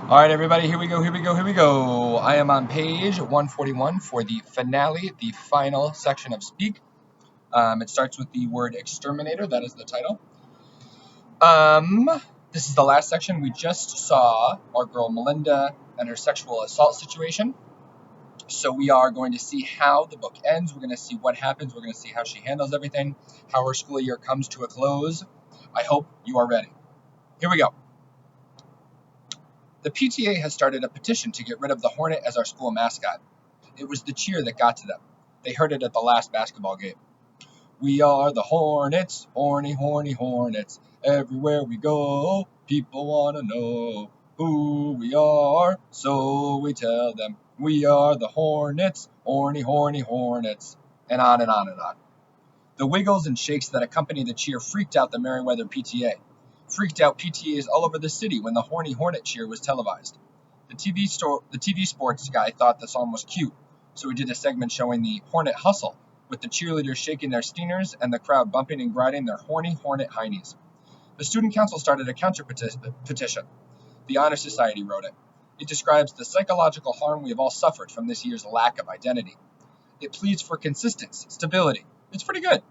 All right, everybody, here we go. I am on page 141 for the finale, the final section of Speak. It starts with the word exterminator. That is the title. Um, this is the last section. We just saw our girl Melinda and her sexual assault situation. So we are going to see how the book ends. We're going to see what happens. We're going to see how she handles everything, how her school year comes to a close. I hope you are ready. Here we go. The PTA has started a petition to get rid of the Hornet as our school mascot. It was the cheer that got to them. They heard it at the last basketball game. We are the Hornets, horny, horny Hornets. Everywhere we go, people want to know who we are, so we tell them we are the Hornets, horny, horny Hornets. And on and on and on. The wiggles and shakes that accompany the cheer freaked out the Merriweather PTA. Freaked out PTAs all over the city when the Horny Hornet cheer was televised. The TV sports guy thought the song was cute, so he did a segment showing the Hornet hustle, with the cheerleaders shaking their stingers and the crowd bumping and grinding their horny Hornet heinies. The student council started a counter petition. The Honor Society wrote it. It describes the psychological harm we have all suffered from this year's lack of identity. It pleads for consistency, stability. It's pretty good.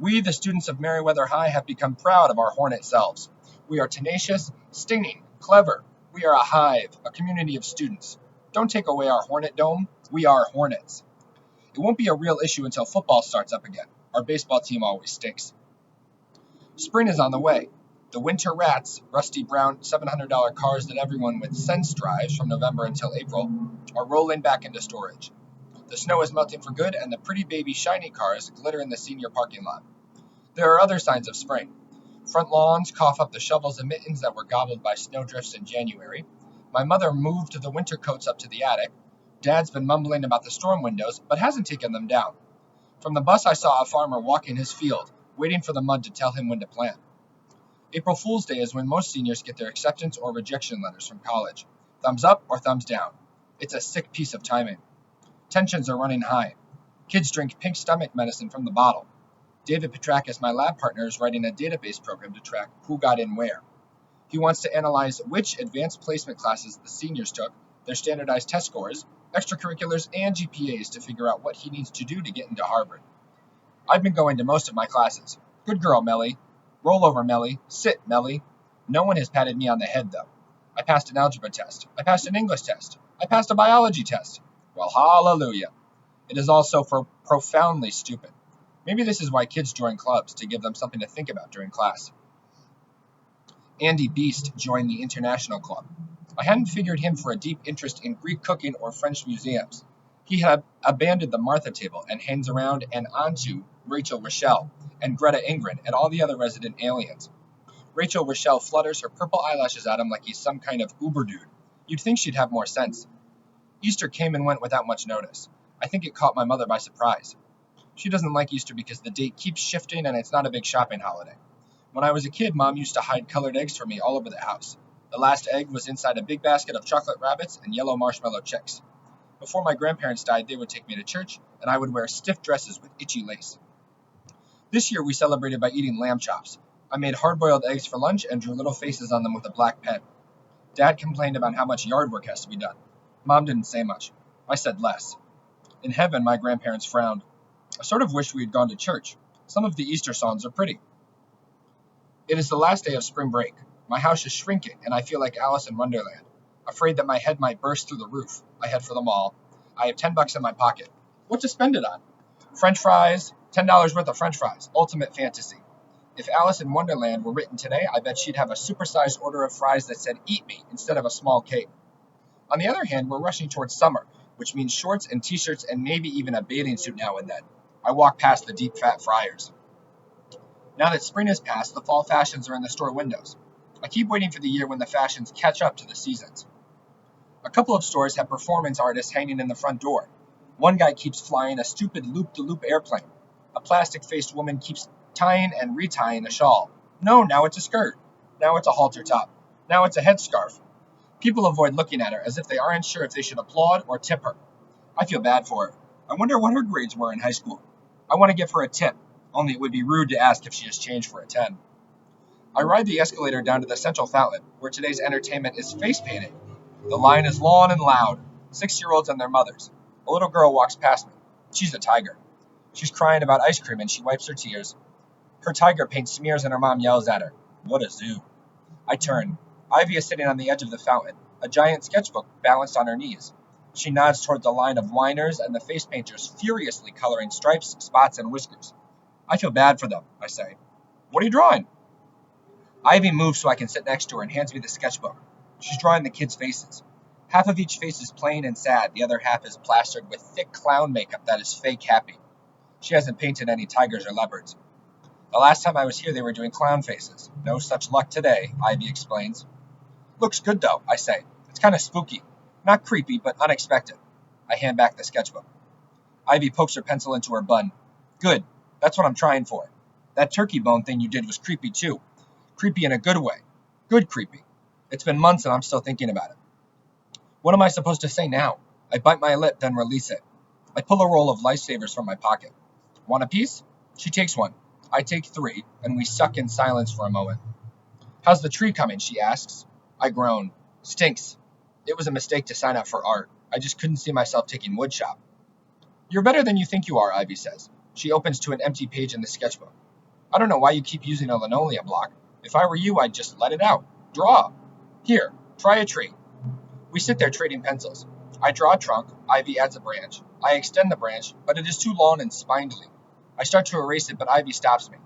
We, the students of Merriweather High, have become proud of our Hornet selves. We are tenacious, stinging, clever. We are a hive, a community of students. Don't take away our Hornet dome. We are Hornets. It won't be a real issue until football starts up again. Our baseball team always stinks. Spring is on the way. The winter rats, rusty brown $700 cars that everyone with sense drives from November until April, are rolling back into storage. The snow is melting for good, and the pretty baby shiny cars glitter in the senior parking lot. There are other signs of spring. Front lawns cough up the shovels and mittens that were gobbled by snowdrifts in January. My mother moved the winter coats up to the attic. Dad's been mumbling about the storm windows, but hasn't taken them down. From the bus I saw a farmer walking his field, waiting for the mud to tell him when to plant. April Fool's Day is when most seniors get their acceptance or rejection letters from college. Thumbs up or thumbs down. It's a sick piece of timing. Tensions are running high. Kids drink pink stomach medicine from the bottle. David Petrakis, my lab partner, is writing a database program to track who got in where. He wants to analyze which advanced placement classes the seniors took, their standardized test scores, extracurriculars, and GPAs to figure out what he needs to do to get into Harvard. I've been going to most of my classes. Good girl, Melly. Roll over, Melly. Sit, Melly. No one has patted me on the head, though. I passed an algebra test. I passed an English test. I passed a biology test. Well, hallelujah. It is all so profoundly stupid. Maybe this is why kids join clubs, to give them something to think about during class. Andy Beast joined the International Club. I hadn't figured him for a deep interest in Greek cooking or French museums. He had abandoned the Martha table and hangs around and onto Rachel Rochelle and Greta Ingrid and all the other resident aliens. Rachel Rochelle flutters her purple eyelashes at him like he's some kind of uber dude. You'd think she'd have more sense. Easter came and went without much notice. I think it caught my mother by surprise. She doesn't like Easter because the date keeps shifting and it's not a big shopping holiday. When I was a kid, Mom used to hide colored eggs for me all over the house. The last egg was inside a big basket of chocolate rabbits and yellow marshmallow chicks. Before my grandparents died, they would take me to church, and I would wear stiff dresses with itchy lace. This year, we celebrated by eating lamb chops. I made hard-boiled eggs for lunch and drew little faces on them with a black pen. Dad complained about how much yard work has to be done. Mom didn't say much. I said less. In heaven, my grandparents frowned. I sort of wished we had gone to church. Some of the Easter songs are pretty. It is the last day of spring break. My house is shrinking, and I feel like Alice in Wonderland. Afraid that my head might burst through the roof. I head for the mall. I have $10 in my pocket. What to spend it on? French fries, $10 worth of French fries. Ultimate fantasy. If Alice in Wonderland were written today, I bet she'd have a supersized order of fries that said "Eat me" instead of a small cake. On the other hand, we're rushing towards summer, which means shorts and t-shirts and maybe even a bathing suit now and then. I walk past the deep fat fryers. Now that spring has passed, the fall fashions are in the store windows. I keep waiting for the year when the fashions catch up to the seasons. A couple of stores have performance artists hanging in the front door. One guy keeps flying a stupid loop-de-loop airplane. A plastic-faced woman keeps tying and retying a shawl. No, now it's a skirt. Now it's a halter top. Now it's a headscarf. People avoid looking at her as if they aren't sure if they should applaud or tip her. I feel bad for her. I wonder what her grades were in high school. I want to give her a tip, only it would be rude to ask if she has change for a 10. I ride the escalator down to the central fountain, where today's entertainment is face painting. The line is long and loud. 6-year-olds and their mothers. A little girl walks past me. She's a tiger. She's crying about ice cream and she wipes her tears. Her tiger paint smears and her mom yells at her. What a zoo. I turn. Ivy is sitting on the edge of the fountain, a giant sketchbook balanced on her knees. She nods toward the line of whiners and the face painters furiously coloring stripes, spots, and whiskers. I feel bad for them, I say. What are you drawing? Ivy moves so I can sit next to her and hands me the sketchbook. She's drawing the kids' faces. Half of each face is plain and sad, the other half is plastered with thick clown makeup that is fake happy. She hasn't painted any tigers or leopards. The last time I was here, they were doing clown faces. No such luck today, Ivy explains. Looks good, though, I say. It's kind of spooky. Not creepy, but unexpected. I hand back the sketchbook. Ivy pokes her pencil into her bun. Good. That's what I'm trying for. That turkey bone thing you did was creepy, too. Creepy in a good way. Good creepy. It's been months and I'm still thinking about it. What am I supposed to say now? I bite my lip, then release it. I pull a roll of lifesavers from my pocket. Want a piece? She takes one. I take 3, and we suck in silence for a moment. How's the tree coming? She asks. I groan. Stinks. It was a mistake to sign up for art. I just couldn't see myself taking woodshop. You're better than you think you are, Ivy says. She opens to an empty page in the sketchbook. I don't know why you keep using a linoleum block. If I were you, I'd just let it out. Draw. Here, try a tree. We sit there trading pencils. I draw a trunk, Ivy adds a branch. I extend the branch, but it is too long and spindly. I start to erase it, but Ivy stops me.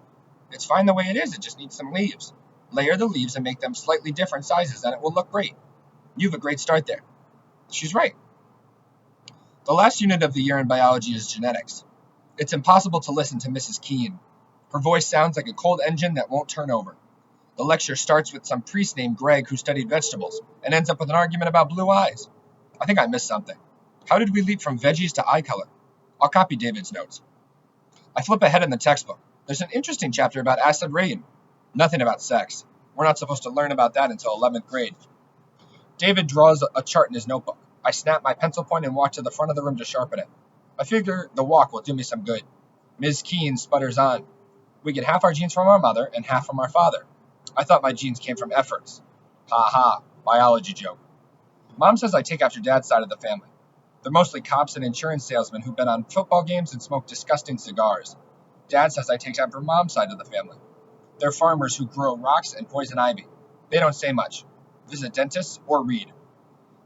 It's fine the way it is, it just needs some leaves. Layer the leaves and make them slightly different sizes, and it will look great. You have a great start there. She's right. The last unit of the year in biology is genetics. It's impossible to listen to Mrs. Keene. Her voice sounds like a cold engine that won't turn over. The lecture starts with some priest named Greg who studied vegetables, and ends up with an argument about blue eyes. I think I missed something. How did we leap from veggies to eye color? I'll copy David's notes. I flip ahead in the textbook. There's an interesting chapter about acid rain. Nothing about sex. We're not supposed to learn about that until 11th grade. David draws a chart in his notebook. I snap my pencil point and walk to the front of the room to sharpen it. I figure the walk will do me some good. Ms. Keene sputters on. We get half our genes from our mother and half from our father. I thought my genes came from efforts. Ha ha, biology joke. Mom says I take after Dad's side of the family. They're mostly cops and insurance salesmen who've been on football games and smoke disgusting cigars. Dad says I take after Mom's side of the family. They're farmers who grow rocks and poison ivy. They don't say much. Visit dentists or read.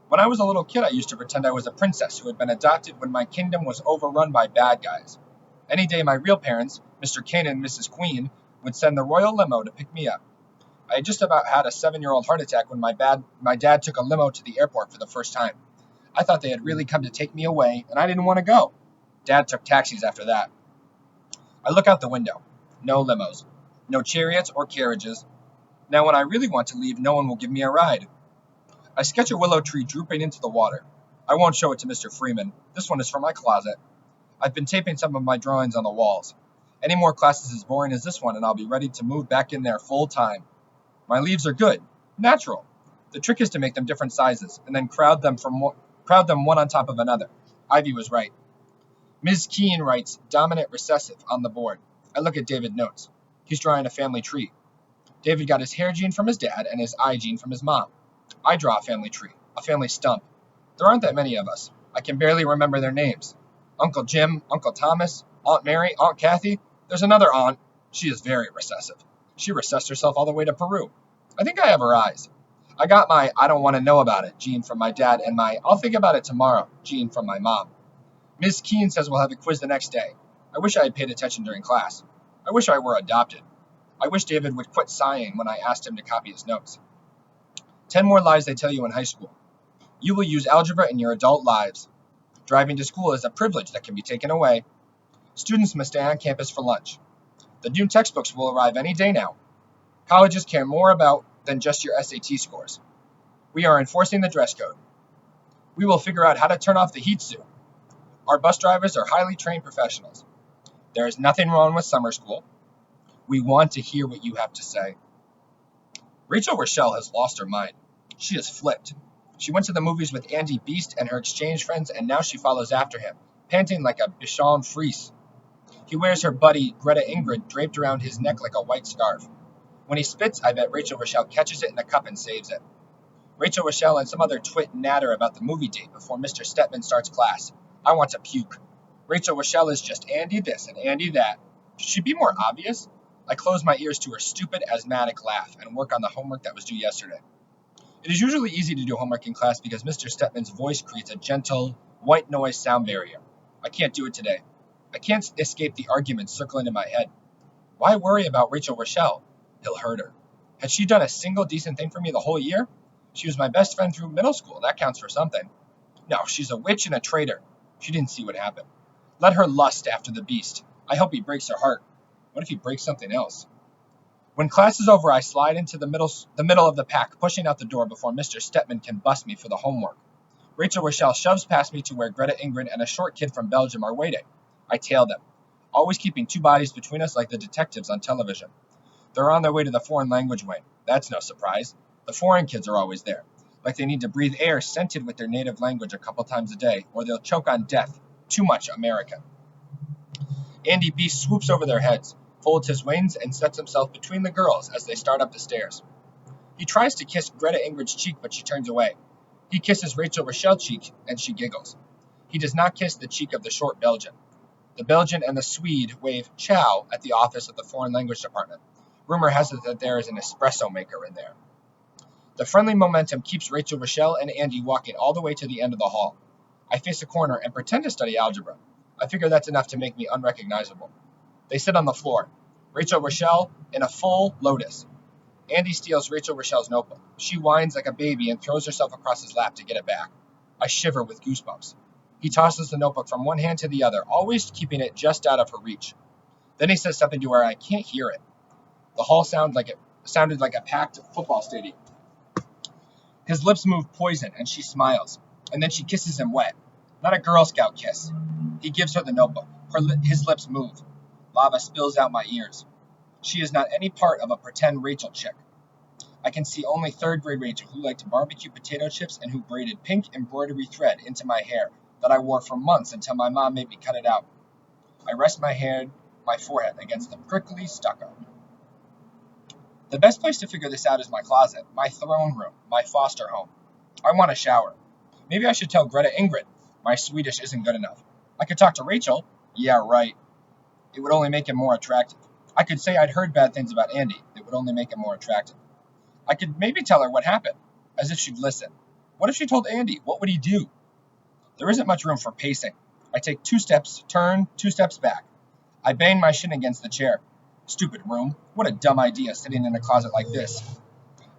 When I was a little kid, I used to pretend I was a princess who had been adopted when my kingdom was overrun by bad guys. Any day my real parents, Mr. King and Mrs. Queen, would send the royal limo to pick me up. I had just about had a 7-year-old heart attack when my dad took a limo to the airport for the first time. I thought they had really come to take me away, and I didn't want to go. Dad took taxis after that. I look out the window. No limos. No chariots or carriages. Now when I really want to leave, no one will give me a ride. I sketch a willow tree drooping into the water. I won't show it to Mr. Freeman. This one is from my closet. I've been taping some of my drawings on the walls. Any more classes as boring as this one, and I'll be ready to move back in there full time. My leaves are good. Natural. The trick is to make them different sizes, and then crowd them one on top of another. Ivy was right. Ms. Keene writes dominant recessive on the board. I look at David's notes. He's drawing a family tree. David got his hair gene from his dad and his eye gene from his mom. I draw a family tree, a family stump. There aren't that many of us. I can barely remember their names. Uncle Jim, Uncle Thomas, Aunt Mary, Aunt Kathy. There's another aunt. She is very recessive. She recessed herself all the way to Peru. I think I have her eyes. I got my I don't want to know about it gene from my dad and my I'll think about it tomorrow gene from my mom. Ms. Keene says we'll have a quiz the next day. I wish I had paid attention during class. I wish I were adopted. I wish David would quit sighing when I asked him to copy his notes. 10 more lies they tell you in high school. You will use algebra in your adult lives. Driving to school is a privilege that can be taken away. Students must stay on campus for lunch. The new textbooks will arrive any day now. Colleges care more about than just your SAT scores. We are enforcing the dress code. We will figure out how to turn off the heat suit. Our bus drivers are highly trained professionals. There is nothing wrong with summer school. We want to hear what you have to say. Rachel Rochelle has lost her mind. She is flipped. She went to the movies with Andy Beast and her exchange friends, and now she follows after him, panting like a Bichon Frise. He wears her buddy Greta Ingrid draped around his neck like a white scarf. When he spits, I bet Rachel Rochelle catches it in a cup and saves it. Rachel Rochelle and some other twit natter about the movie date before Mr. Stepman starts class. I want to puke. Rachel Rochelle is just Andy this and Andy that. Should she be more obvious? I close my ears to her stupid, asthmatic laugh and work on the homework that was due yesterday. It is usually easy to do homework in class because Mr. Stepman's voice creates a gentle, white noise sound barrier. I can't do it today. I can't escape the arguments circling in my head. Why worry about Rachel Rochelle? He'll hurt her. Had she done a single decent thing for me the whole year? She was my best friend through middle school. That counts for something. No, she's a witch and a traitor. She didn't see what happened. Let her lust after the beast. I hope he breaks her heart. What if he breaks something else? When class is over, I slide into the middle of the pack, pushing out the door before Mr. Stepman can bust me for the homework. Rachel Rochelle shoves past me to where Greta Ingrid and a short kid from Belgium are waiting. I tail them, always keeping two bodies between us like the detectives on television. They're on their way to the foreign language wing. That's no surprise. The foreign kids are always there, like they need to breathe air scented with their native language a couple times a day, or they'll choke on death. Too much American. Andy Beast swoops over their heads, folds his wings, and sets himself between the girls as they start up the stairs. He tries to kiss Greta Ingrid's cheek, but she turns away. He kisses Rachel Rochelle's cheek, and she giggles. He does not kiss the cheek of the short Belgian. The Belgian and the Swede wave ciao at the office of the foreign language department. Rumor has it that there is an espresso maker in there. The friendly momentum keeps Rachel Rochelle and Andy walking all the way to the end of the hall. I face a corner and pretend to study algebra. I figure that's enough to make me unrecognizable. They sit on the floor. Rachel Rochelle in a full lotus. Andy steals Rachel Rochelle's notebook. She whines like a baby and throws herself across his lap to get it back. I shiver with goosebumps. He tosses the notebook from one hand to the other, always keeping it just out of her reach. Then he says something to her I can't hear it. The hall sounded like a packed football stadium. His lips move poison, and she smiles. And then she kisses him wet. Not a Girl Scout kiss. He gives her the notebook. His lips move. Lava spills out my ears. She is not any part of a pretend Rachel chick. I can see only third-grade Rachel, who liked barbecue potato chips and who braided pink embroidery thread into my hair that I wore for months until my mom made me cut it out. I rest my forehead against the prickly stucco. The best place to figure this out is my closet, my throne room, my foster home. I want a shower. Maybe I should tell Greta Ingrid. My Swedish isn't good enough. I could talk to Rachel. Yeah, right. It would only make him more attractive. I could say I'd heard bad things about Andy. It would only make him more attractive. I could maybe tell her what happened, as if she'd listen. What if she told Andy? What would he do? There isn't much room for pacing. I take 2 steps, turn, 2 steps back. I bang my shin against the chair. Stupid room. What a dumb idea sitting in a closet like this.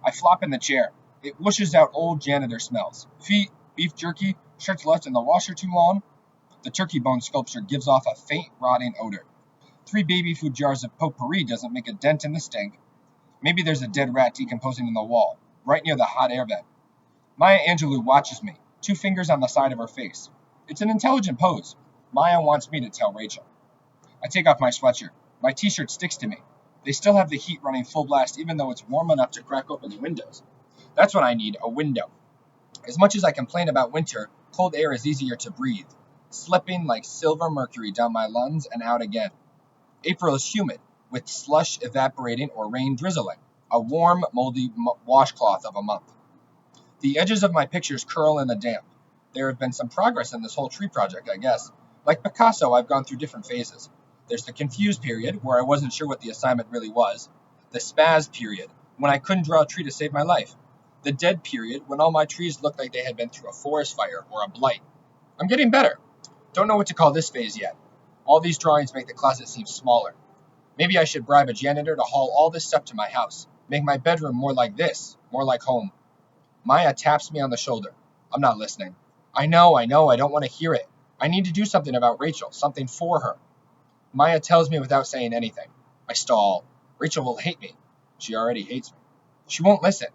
I flop in the chair. It whooshes out old janitor smells. Feet, beef jerky, shirts left in the washer too long. The turkey bone sculpture gives off a faint, rotting odor. 3 baby food jars of potpourri doesn't make a dent in the stink. Maybe there's a dead rat decomposing in the wall, right near the hot air vent. Maya Angelou watches me, 2 fingers on the side of her face. It's an intelligent pose. Maya wants me to tell Rachel. I take off my sweatshirt. My t-shirt sticks to me. They still have the heat running full blast even though it's warm enough to crack open the windows. That's what I need, a window. As much as I complain about winter, cold air is easier to breathe, slipping like silver mercury down my lungs and out again. April is humid, with slush evaporating or rain drizzling, a warm, moldy washcloth of a month. The edges of my pictures curl in the damp. There have been some progress in this whole tree project, I guess. Like Picasso, I've gone through different phases. There's the confused period, where I wasn't sure what the assignment really was. The spaz period, when I couldn't draw a tree to save my life. The dead period, when all my trees looked like they had been through a forest fire or a blight. I'm getting better. Don't know what to call this phase yet. All these drawings make the closet seem smaller. Maybe I should bribe a janitor to haul all this stuff to my house. Make my bedroom more like this, more like home. Maya taps me on the shoulder. I'm not listening. I know, I don't want to hear it. I need to do something about Rachel, something for her. Maya tells me without saying anything. I stall. Rachel will hate me. She already hates me. She won't listen.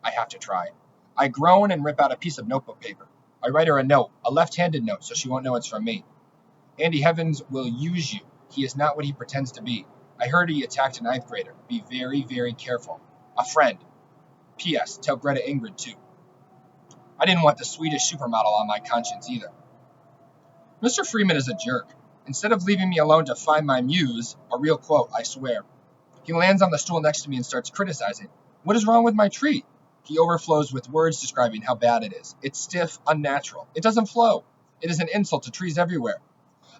I have to try. I groan and rip out a piece of notebook paper. I write her a note, a left-handed note, so she won't know it's from me. Andy Heavens will use you. He is not what he pretends to be. I heard he attacked a 9th grader. Be very, very careful. A friend. P.S. Tell Greta Ingrid, too. I didn't want the Swedish supermodel on my conscience either. Mr. Freeman is a jerk. Instead of leaving me alone to find my muse, a real quote, I swear, he lands on the stool next to me and starts criticizing. What is wrong with my tree? He overflows with words describing how bad it is. It's stiff, unnatural. It doesn't flow. It is an insult to trees everywhere.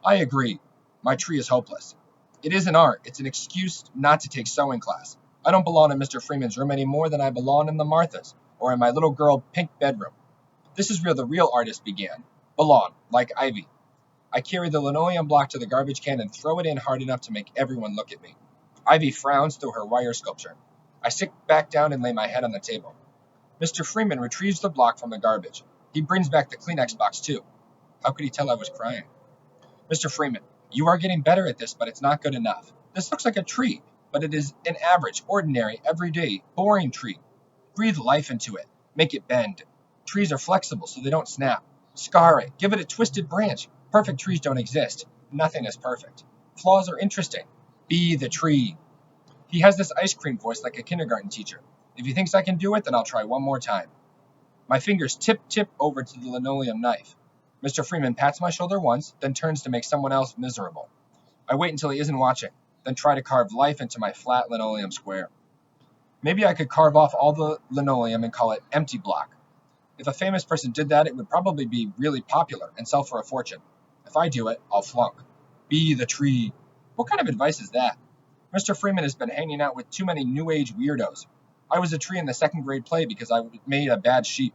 I agree. My tree is hopeless. It is an art. It's an excuse not to take sewing class. I don't belong in Mr. Freeman's room any more than I belong in the Martha's or in my little girl pink bedroom. This is where the real artist began. Belong, like ivy. I carry the linoleum block to the garbage can and throw it in hard enough to make everyone look at me. Ivy frowns through her wire sculpture. I sit back down and lay my head on the table. Mr. Freeman retrieves the block from the garbage. He brings back the Kleenex box, too. How could he tell I was crying? Mr. Freeman, you are getting better at this, but it's not good enough. This looks like a tree, but it is an average, ordinary, everyday, boring tree. Breathe life into it. Make it bend. Trees are flexible so they don't snap. Scar it. Give it a twisted branch. Perfect trees don't exist. Nothing is perfect. Flaws are interesting. Be the tree. He has this ice cream voice like a kindergarten teacher. If he thinks I can do it, then I'll try one more time. My fingers tip over to the linoleum knife. Mr. Freeman pats my shoulder once, then turns to make someone else miserable. I wait until he isn't watching, then try to carve life into my flat linoleum square. Maybe I could carve off all the linoleum and call it empty block. If a famous person did that, it would probably be really popular and sell for a fortune. If I do it, I'll flunk. Be the tree. What kind of advice is that? Mr. Freeman has been hanging out with too many new age weirdos. I was a tree in the second grade play because I made a bad sheep.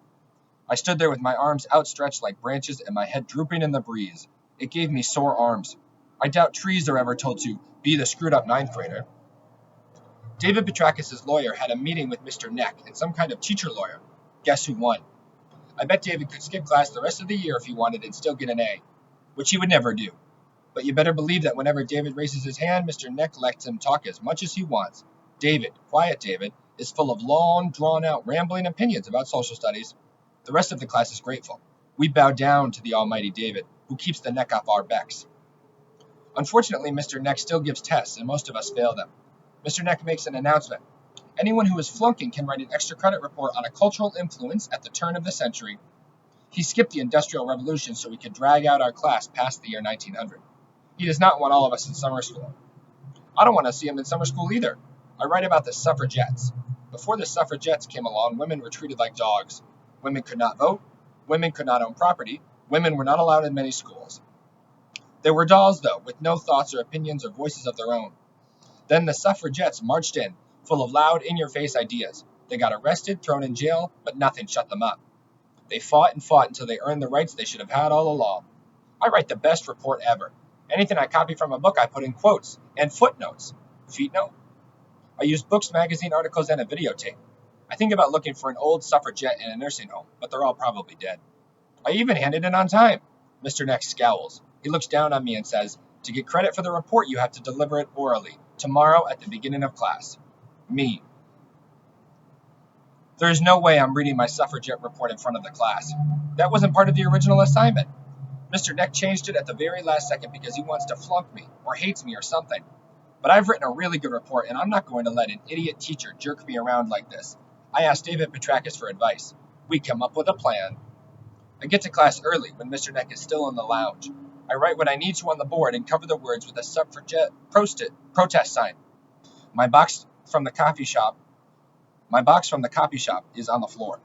I stood there with my arms outstretched like branches and my head drooping in the breeze. It gave me sore arms. I doubt trees are ever told to be the screwed up ninth grader. David Petrakis' lawyer had a meeting with Mr. Neck and some kind of teacher lawyer. Guess who won? I bet David could skip class the rest of the year if he wanted and still get an A, which he would never do. But you better believe that whenever David raises his hand, Mr. Neck lets him talk as much as he wants. David, quiet David, is full of long, drawn-out, rambling opinions about social studies. The rest of the class is grateful. We bow down to the almighty David, who keeps the neck off our backs. Unfortunately, Mr. Neck still gives tests, and most of us fail them. Mr. Neck makes an announcement. Anyone who is flunking can write an extra credit report on a cultural influence at the turn of the century. He skipped the Industrial Revolution so we could drag out our class past the year 1900. He does not want all of us in summer school. I don't want to see him in summer school either. I write about the suffragettes. Before the suffragettes came along, women were treated like dogs. Women could not vote. Women could not own property. Women were not allowed in many schools. There were dolls, though, with no thoughts or opinions or voices of their own. Then the suffragettes marched in, full of loud, in-your-face ideas. They got arrested, thrown in jail, but nothing shut them up. They fought and fought until they earned the rights they should have had all along. I write the best report ever. Anything I copy from a book, I put in quotes and footnotes. Feet note? I used books, magazine articles, and a videotape. I think about looking for an old suffragette in a nursing home, but they're all probably dead. I even handed it on time. Mr. Neck scowls. He looks down on me and says, to get credit for the report, you have to deliver it orally, tomorrow at the beginning of class. Me. There is no way I'm reading my suffragette report in front of the class. That wasn't part of the original assignment. Mr. Neck changed it at the very last second because he wants to flunk me, or hates me or something. But I've written a really good report, and I'm not going to let an idiot teacher jerk me around like this. I asked David Petrakis for advice. We come up with a plan. I get to class early when Mr. Neck is still in the lounge. I write what I need to on the board and cover the words with a suffragette protest sign. My box from the coffee shop is on the floor.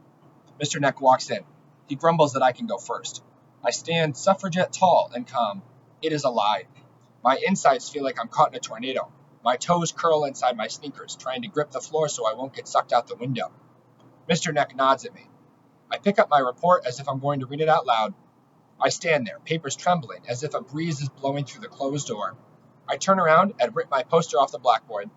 Mr. Neck walks in. He grumbles that I can go first. I stand suffragette tall and calm. It is a lie. My insides feel like I'm caught in a tornado. My toes curl inside my sneakers, trying to grip the floor so I won't get sucked out the window. Mr. Neck nods at me. I pick up my report as if I'm going to read it out loud. I stand there, papers trembling, as if a breeze is blowing through the closed door. I turn around and rip my poster off the blackboard.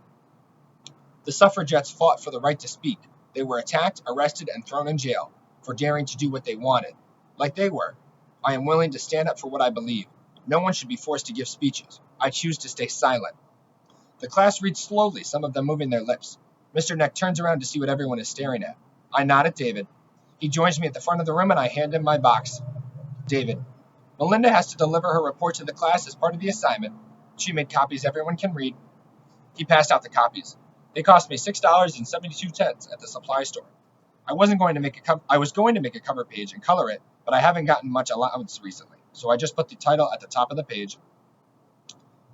The suffragettes fought for the right to speak. They were attacked, arrested, and thrown in jail for daring to do what they wanted. Like they were. I am willing to stand up for what I believe. No one should be forced to give speeches. I choose to stay silent. The class reads slowly, some of them moving their lips. Mr. Neck turns around to see what everyone is staring at. I nod at David. He joins me at the front of the room and I hand him my box. David. Melinda has to deliver her report to the class as part of the assignment. She made copies everyone can read. He passed out the copies. They cost me $6.72 at the supply store. I was going to make a cover page and color it, but I haven't gotten much allowance recently, so I just put the title at the top of the page.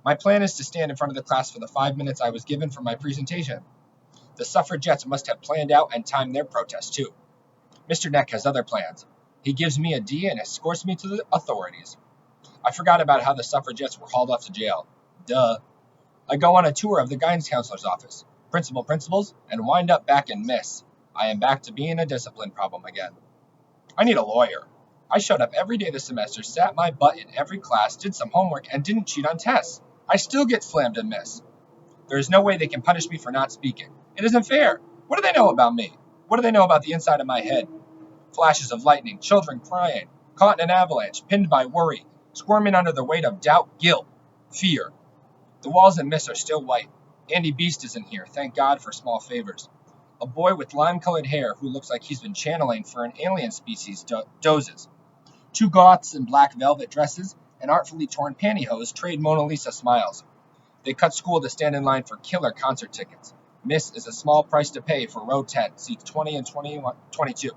My plan is to stand in front of the class for the 5 minutes I was given for my presentation. The suffragettes must have planned out and timed their protest, too. Mr. Neck has other plans. He gives me a D and escorts me to the authorities. I forgot about how the suffragettes were hauled off to jail. Duh. I go on a tour of the guidance counselor's office, principals, and wind up back in Miss. I am back to being a discipline problem again. I need a lawyer. I showed up every day this semester, sat my butt in every class, did some homework, and didn't cheat on tests. I still get slammed in Miss. There is no way they can punish me for not speaking. It isn't fair. What do they know about me? What do they know about the inside of my head? Flashes of lightning, children crying, caught in an avalanche, pinned by worry, squirming under the weight of doubt, guilt, fear. The walls in Miss are still white. Andy Beast is in here, thank God for small favors. A boy with lime-colored hair who looks like he's been channeling for an alien species dozes. Two goths in black velvet dresses and artfully torn pantyhose trade Mona Lisa smiles. They cut school to stand in line for killer concert tickets. Miss is a small price to pay for row 10, seats 20 and 22.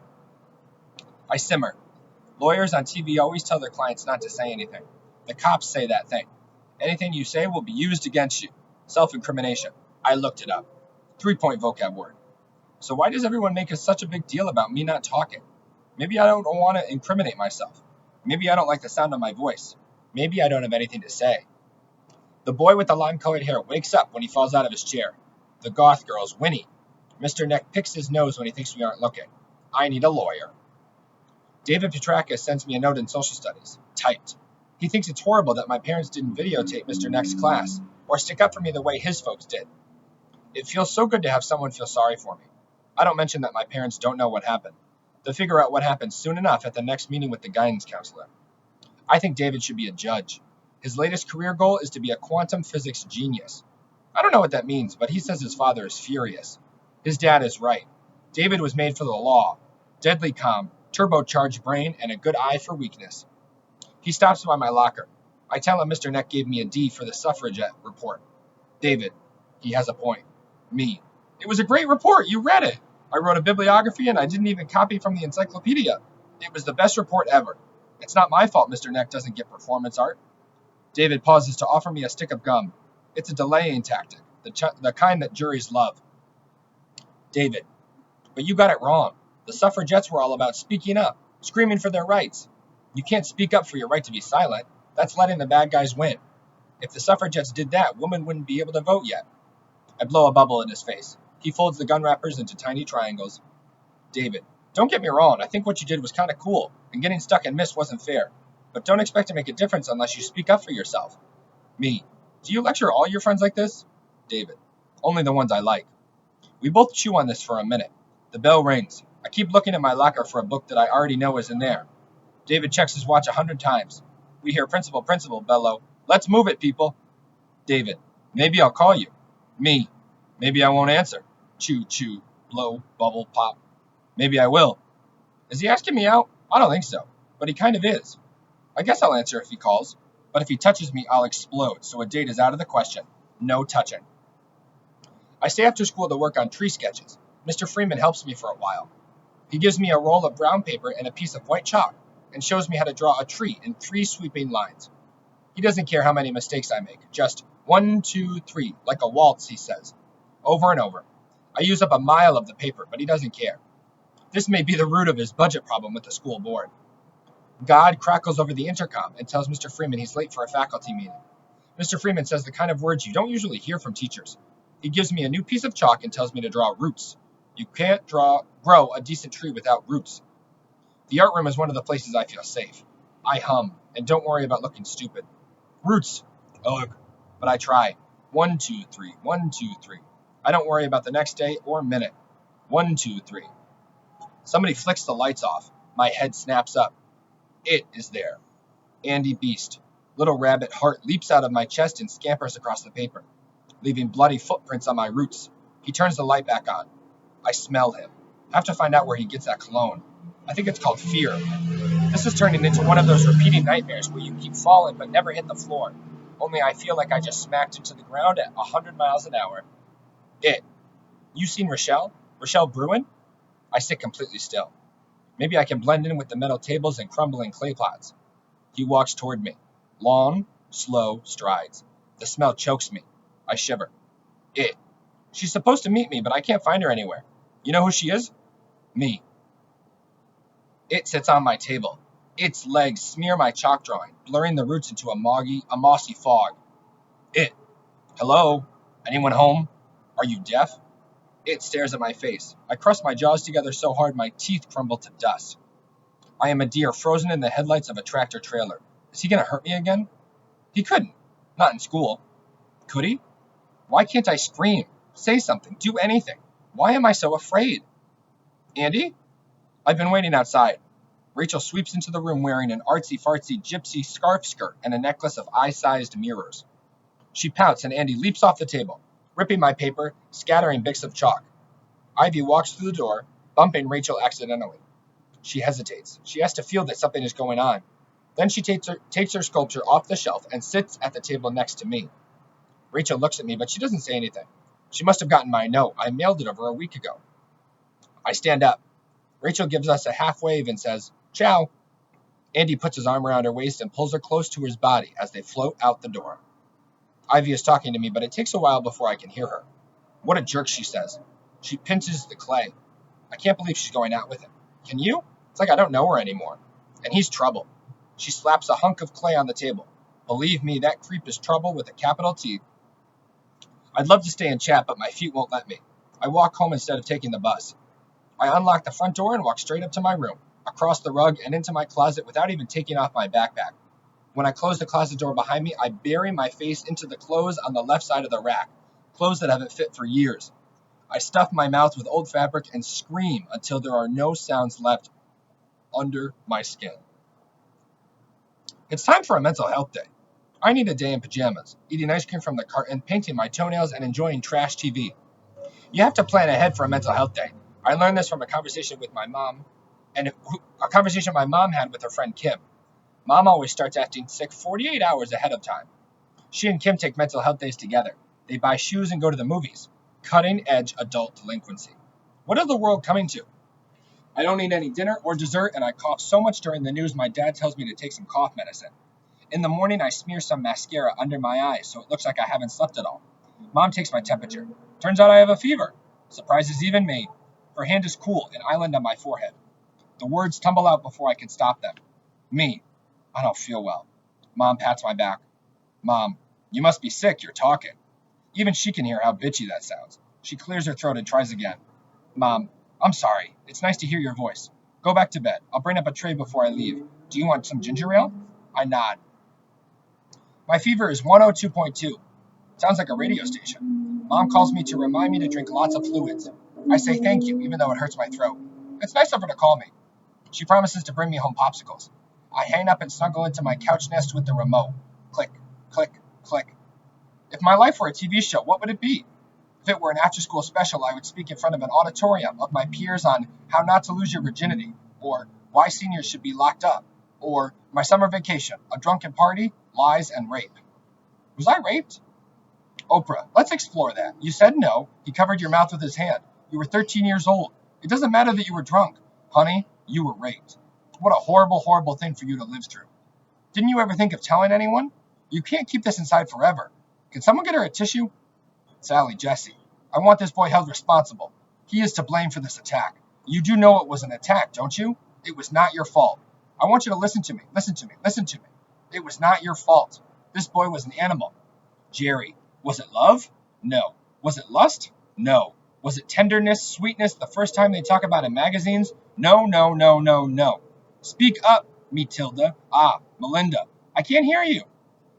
I simmer. Lawyers on TV always tell their clients not to say anything. The cops say that thing. Anything you say will be used against you. Self-incrimination. I looked it up. 3-point vocab word. So why does everyone make such a big deal about me not talking? Maybe I don't want to incriminate myself. Maybe I don't like the sound of my voice. Maybe I don't have anything to say. The boy with the lime-colored hair wakes up when he falls out of his chair. The goth girls whinny. Mr. Neck picks his nose when he thinks we aren't looking. I need a lawyer. David Petrakis sends me a note in social studies. Typed. He thinks it's horrible that my parents didn't videotape Mr. Neck's class, or stick up for me the way his folks did. It feels so good to have someone feel sorry for me. I don't mention that my parents don't know what happened. They'll figure out what happened soon enough at the next meeting with the guidance counselor. I think David should be a judge. His latest career goal is to be a quantum physics genius. I don't know what that means, but he says his father is furious. His dad is right. David was made for the law. Deadly calm, turbocharged brain, and a good eye for weakness. He stops by my locker. I tell him Mr. Neck gave me a D for the suffragette report. David. He has a point. Me. It was a great report. You read it. I wrote a bibliography and I didn't even copy from the encyclopedia. It was the best report ever. It's not my fault Mr. Neck doesn't get performance art. David pauses to offer me a stick of gum. It's a delaying tactic, the kind that juries love. David. But you got it wrong. The suffragettes were all about speaking up, screaming for their rights. You can't speak up for your right to be silent. That's letting the bad guys win. If the suffragettes did that, women wouldn't be able to vote yet. I blow a bubble in his face. He folds the gun wrappers into tiny triangles. David, don't get me wrong. I think what you did was kind of cool, and getting stuck in Miss wasn't fair. But don't expect to make a difference unless you speak up for yourself. Me, do you lecture all your friends like this? David, only the ones I like. We both chew on this for a minute. The bell rings. I keep looking at my locker for a book that I already know is in there. David checks his watch 100 times. We hear principal bellow, let's move it, people. David, maybe I'll call you. Me, maybe I won't answer. Chew, chew, blow, bubble, pop. Maybe I will. Is he asking me out? I don't think so, but he kind of is. I guess I'll answer if he calls, but if he touches me, I'll explode, so a date is out of the question. No touching. I stay after school to work on tree sketches. Mr. Freeman helps me for a while. He gives me a roll of brown paper and a piece of white chalk and shows me how to draw a tree in 3 sweeping lines. He doesn't care how many mistakes I make, just 1, 2, 3, like a waltz, he says, over and over. I use up a mile of the paper, but he doesn't care. This may be the root of his budget problem with the school board. God crackles over the intercom and tells Mr. Freeman he's late for a faculty meeting. Mr. Freeman says the kind of words you don't usually hear from teachers. He gives me a new piece of chalk and tells me to draw roots. You can't grow a decent tree without roots. The art room is one of the places I feel safe. I hum and don't worry about looking stupid. Roots. Ugh. But I try. 1, 2, 3. 1, 2, 3. I don't worry about the next day or minute. 1, 2, 3. Somebody flicks the lights off. My head snaps up. It is there. Andy Beast. Little rabbit heart leaps out of my chest and scampers across the paper, leaving bloody footprints on my roots. He turns the light back on. I smell him. Have to find out where he gets that cologne. I think it's called fear. This is turning into one of those repeating nightmares where you keep falling but never hit the floor. Only I feel like I just smacked into the ground at 100 miles an hour. It. You seen Rochelle? Rochelle Bruin? I sit completely still. Maybe I can blend in with the metal tables and crumbling clay pots. He walks toward me. Long, slow strides. The smell chokes me. I shiver. It. She's supposed to meet me, but I can't find her anywhere. You know who she is? Me. It sits on my table. Its legs smear my chalk drawing, blurring the roots into a mossy fog. It. Hello? Anyone home? Are you deaf? It stares at my face. I crust my jaws together so hard my teeth crumble to dust. I am a deer frozen in the headlights of a tractor trailer. Is he going to hurt me again? He couldn't. Not in school. Could he? Why can't I scream? Say something. Do anything. Why am I so afraid? Andy? I've been waiting outside. Rachel sweeps into the room wearing an artsy-fartsy gypsy scarf skirt and a necklace of eye-sized mirrors. She pouts and Andy leaps off the table, ripping my paper, scattering bits of chalk. Ivy walks through the door, bumping Rachel accidentally. She hesitates. She has to feel that something is going on. Then she takes her sculpture off the shelf and sits at the table next to me. Rachel looks at me, but she doesn't say anything. She must have gotten my note. I mailed it over a week ago. I stand up. Rachel gives us a half wave and says, "Ciao." Andy puts his arm around her waist and pulls her close to his body as they float out the door. Ivy is talking to me, but it takes a while before I can hear her. What a jerk, she says. She pinches the clay. I can't believe she's going out with him. Can you? It's like I don't know her anymore. And he's trouble. She slaps a hunk of clay on the table. Believe me, that creep is trouble with a capital T. I'd love to stay and chat, but my feet won't let me. I walk home instead of taking the bus. I unlock the front door and walk straight up to my room, across the rug and into my closet without even taking off my backpack. When I close the closet door behind me, I bury my face into the clothes on the left side of the rack, clothes that haven't fit for years. I stuff my mouth with old fabric and scream until there are no sounds left under my skin. It's time for a mental health day. I need a day in pajamas, eating ice cream from the carton, painting my toenails, and enjoying trash TV. You have to plan ahead for a mental health day. I learned this from a conversation with my mom, and a conversation my mom had with her friend Kim. Mom always starts acting sick 48 hours ahead of time. She and Kim take mental health days together. They buy shoes and go to the movies. Cutting-edge adult delinquency. What is the world coming to? I don't eat any dinner or dessert, and I cough so much during the news my dad tells me to take some cough medicine. In the morning, I smear some mascara under my eyes so it looks like I haven't slept at all. Mom takes my temperature. Turns out I have a fever. Surprises even me. Her hand is cool, an island on my forehead. The words tumble out before I can stop them. Me. I don't feel well. Mom pats my back. Mom, you must be sick, you're talking. Even she can hear how bitchy that sounds. She clears her throat and tries again. Mom, I'm sorry. It's nice to hear your voice. Go back to bed. I'll bring up a tray before I leave. Do you want some ginger ale? I nod. My fever is 102.2. Sounds like a radio station. Mom calls me to remind me to drink lots of fluids. I say thank you, even though it hurts my throat. It's nice of her to call me. She promises to bring me home popsicles. I hang up and snuggle into my couch nest with the remote. Click, click, click. If my life were a TV show, what would it be? If it were an after-school special, I would speak in front of an auditorium of my peers on how not to lose your virginity, or why seniors should be locked up, or my summer vacation, a drunken party, lies, and rape. Was I raped? Oprah, let's explore that. You said no. He covered your mouth with his hand. You were 13 years old. It doesn't matter that you were drunk. Honey, you were raped. What a horrible, horrible thing for you to live through. Didn't you ever think of telling anyone? You can't keep this inside forever. Can someone get her a tissue? Sally, Jesse, I want this boy held responsible. He is to blame for this attack. You do know it was an attack, don't you? It was not your fault. I want you to listen to me. Listen to me. Listen to me. It was not your fault. This boy was an animal. Jerry, was it love? No. Was it lust? No. Was it tenderness, sweetness the first time they talk about in magazines? No, no, no, no, no. Speak up, Matilda. Ah, Melinda. I can't hear you.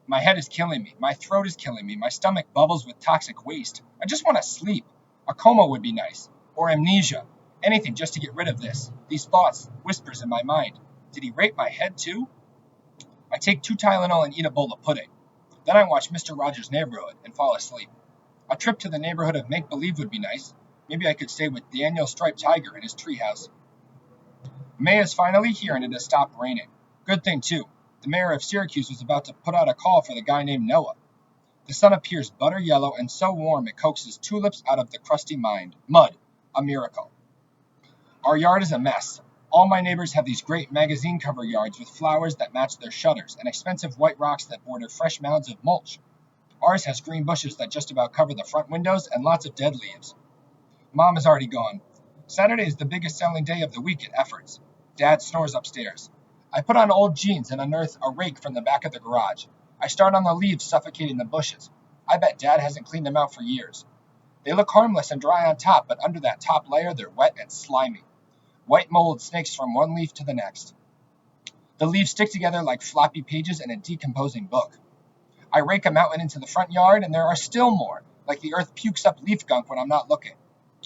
My head is killing me. My throat is killing me. My stomach bubbles with toxic waste. I just want to sleep. A coma would be nice. Or amnesia. Anything just to get rid of this. These thoughts, whispers in my mind. Did he rape my head too? I take 2 Tylenol and eat a bowl of pudding. Then I watch Mr. Rogers' Neighborhood and fall asleep. A trip to the neighborhood of make-believe would be nice. Maybe I could stay with Daniel Striped Tiger in his treehouse. May is finally here and it has stopped raining. Good thing too. The mayor of Syracuse was about to put out a call for the guy named Noah. The sun appears butter yellow and so warm it coaxes tulips out of the crusty mud. A miracle. Our yard is a mess. All my neighbors have these great magazine cover yards with flowers that match their shutters and expensive white rocks that border fresh mounds of mulch. Ours has green bushes that just about cover the front windows and lots of dead leaves. Mom is already gone. Saturday is the biggest selling day of the week at Efforts. Dad snores upstairs. I put on old jeans and unearth a rake from the back of the garage. I start on the leaves suffocating the bushes. I bet Dad hasn't cleaned them out for years. They look harmless and dry on top, but under that top layer they're wet and slimy. White mold snakes from one leaf to the next. The leaves stick together like floppy pages in a decomposing book. I rake a mountain into the front yard, and there are still more, like the earth pukes up leaf gunk when I'm not looking.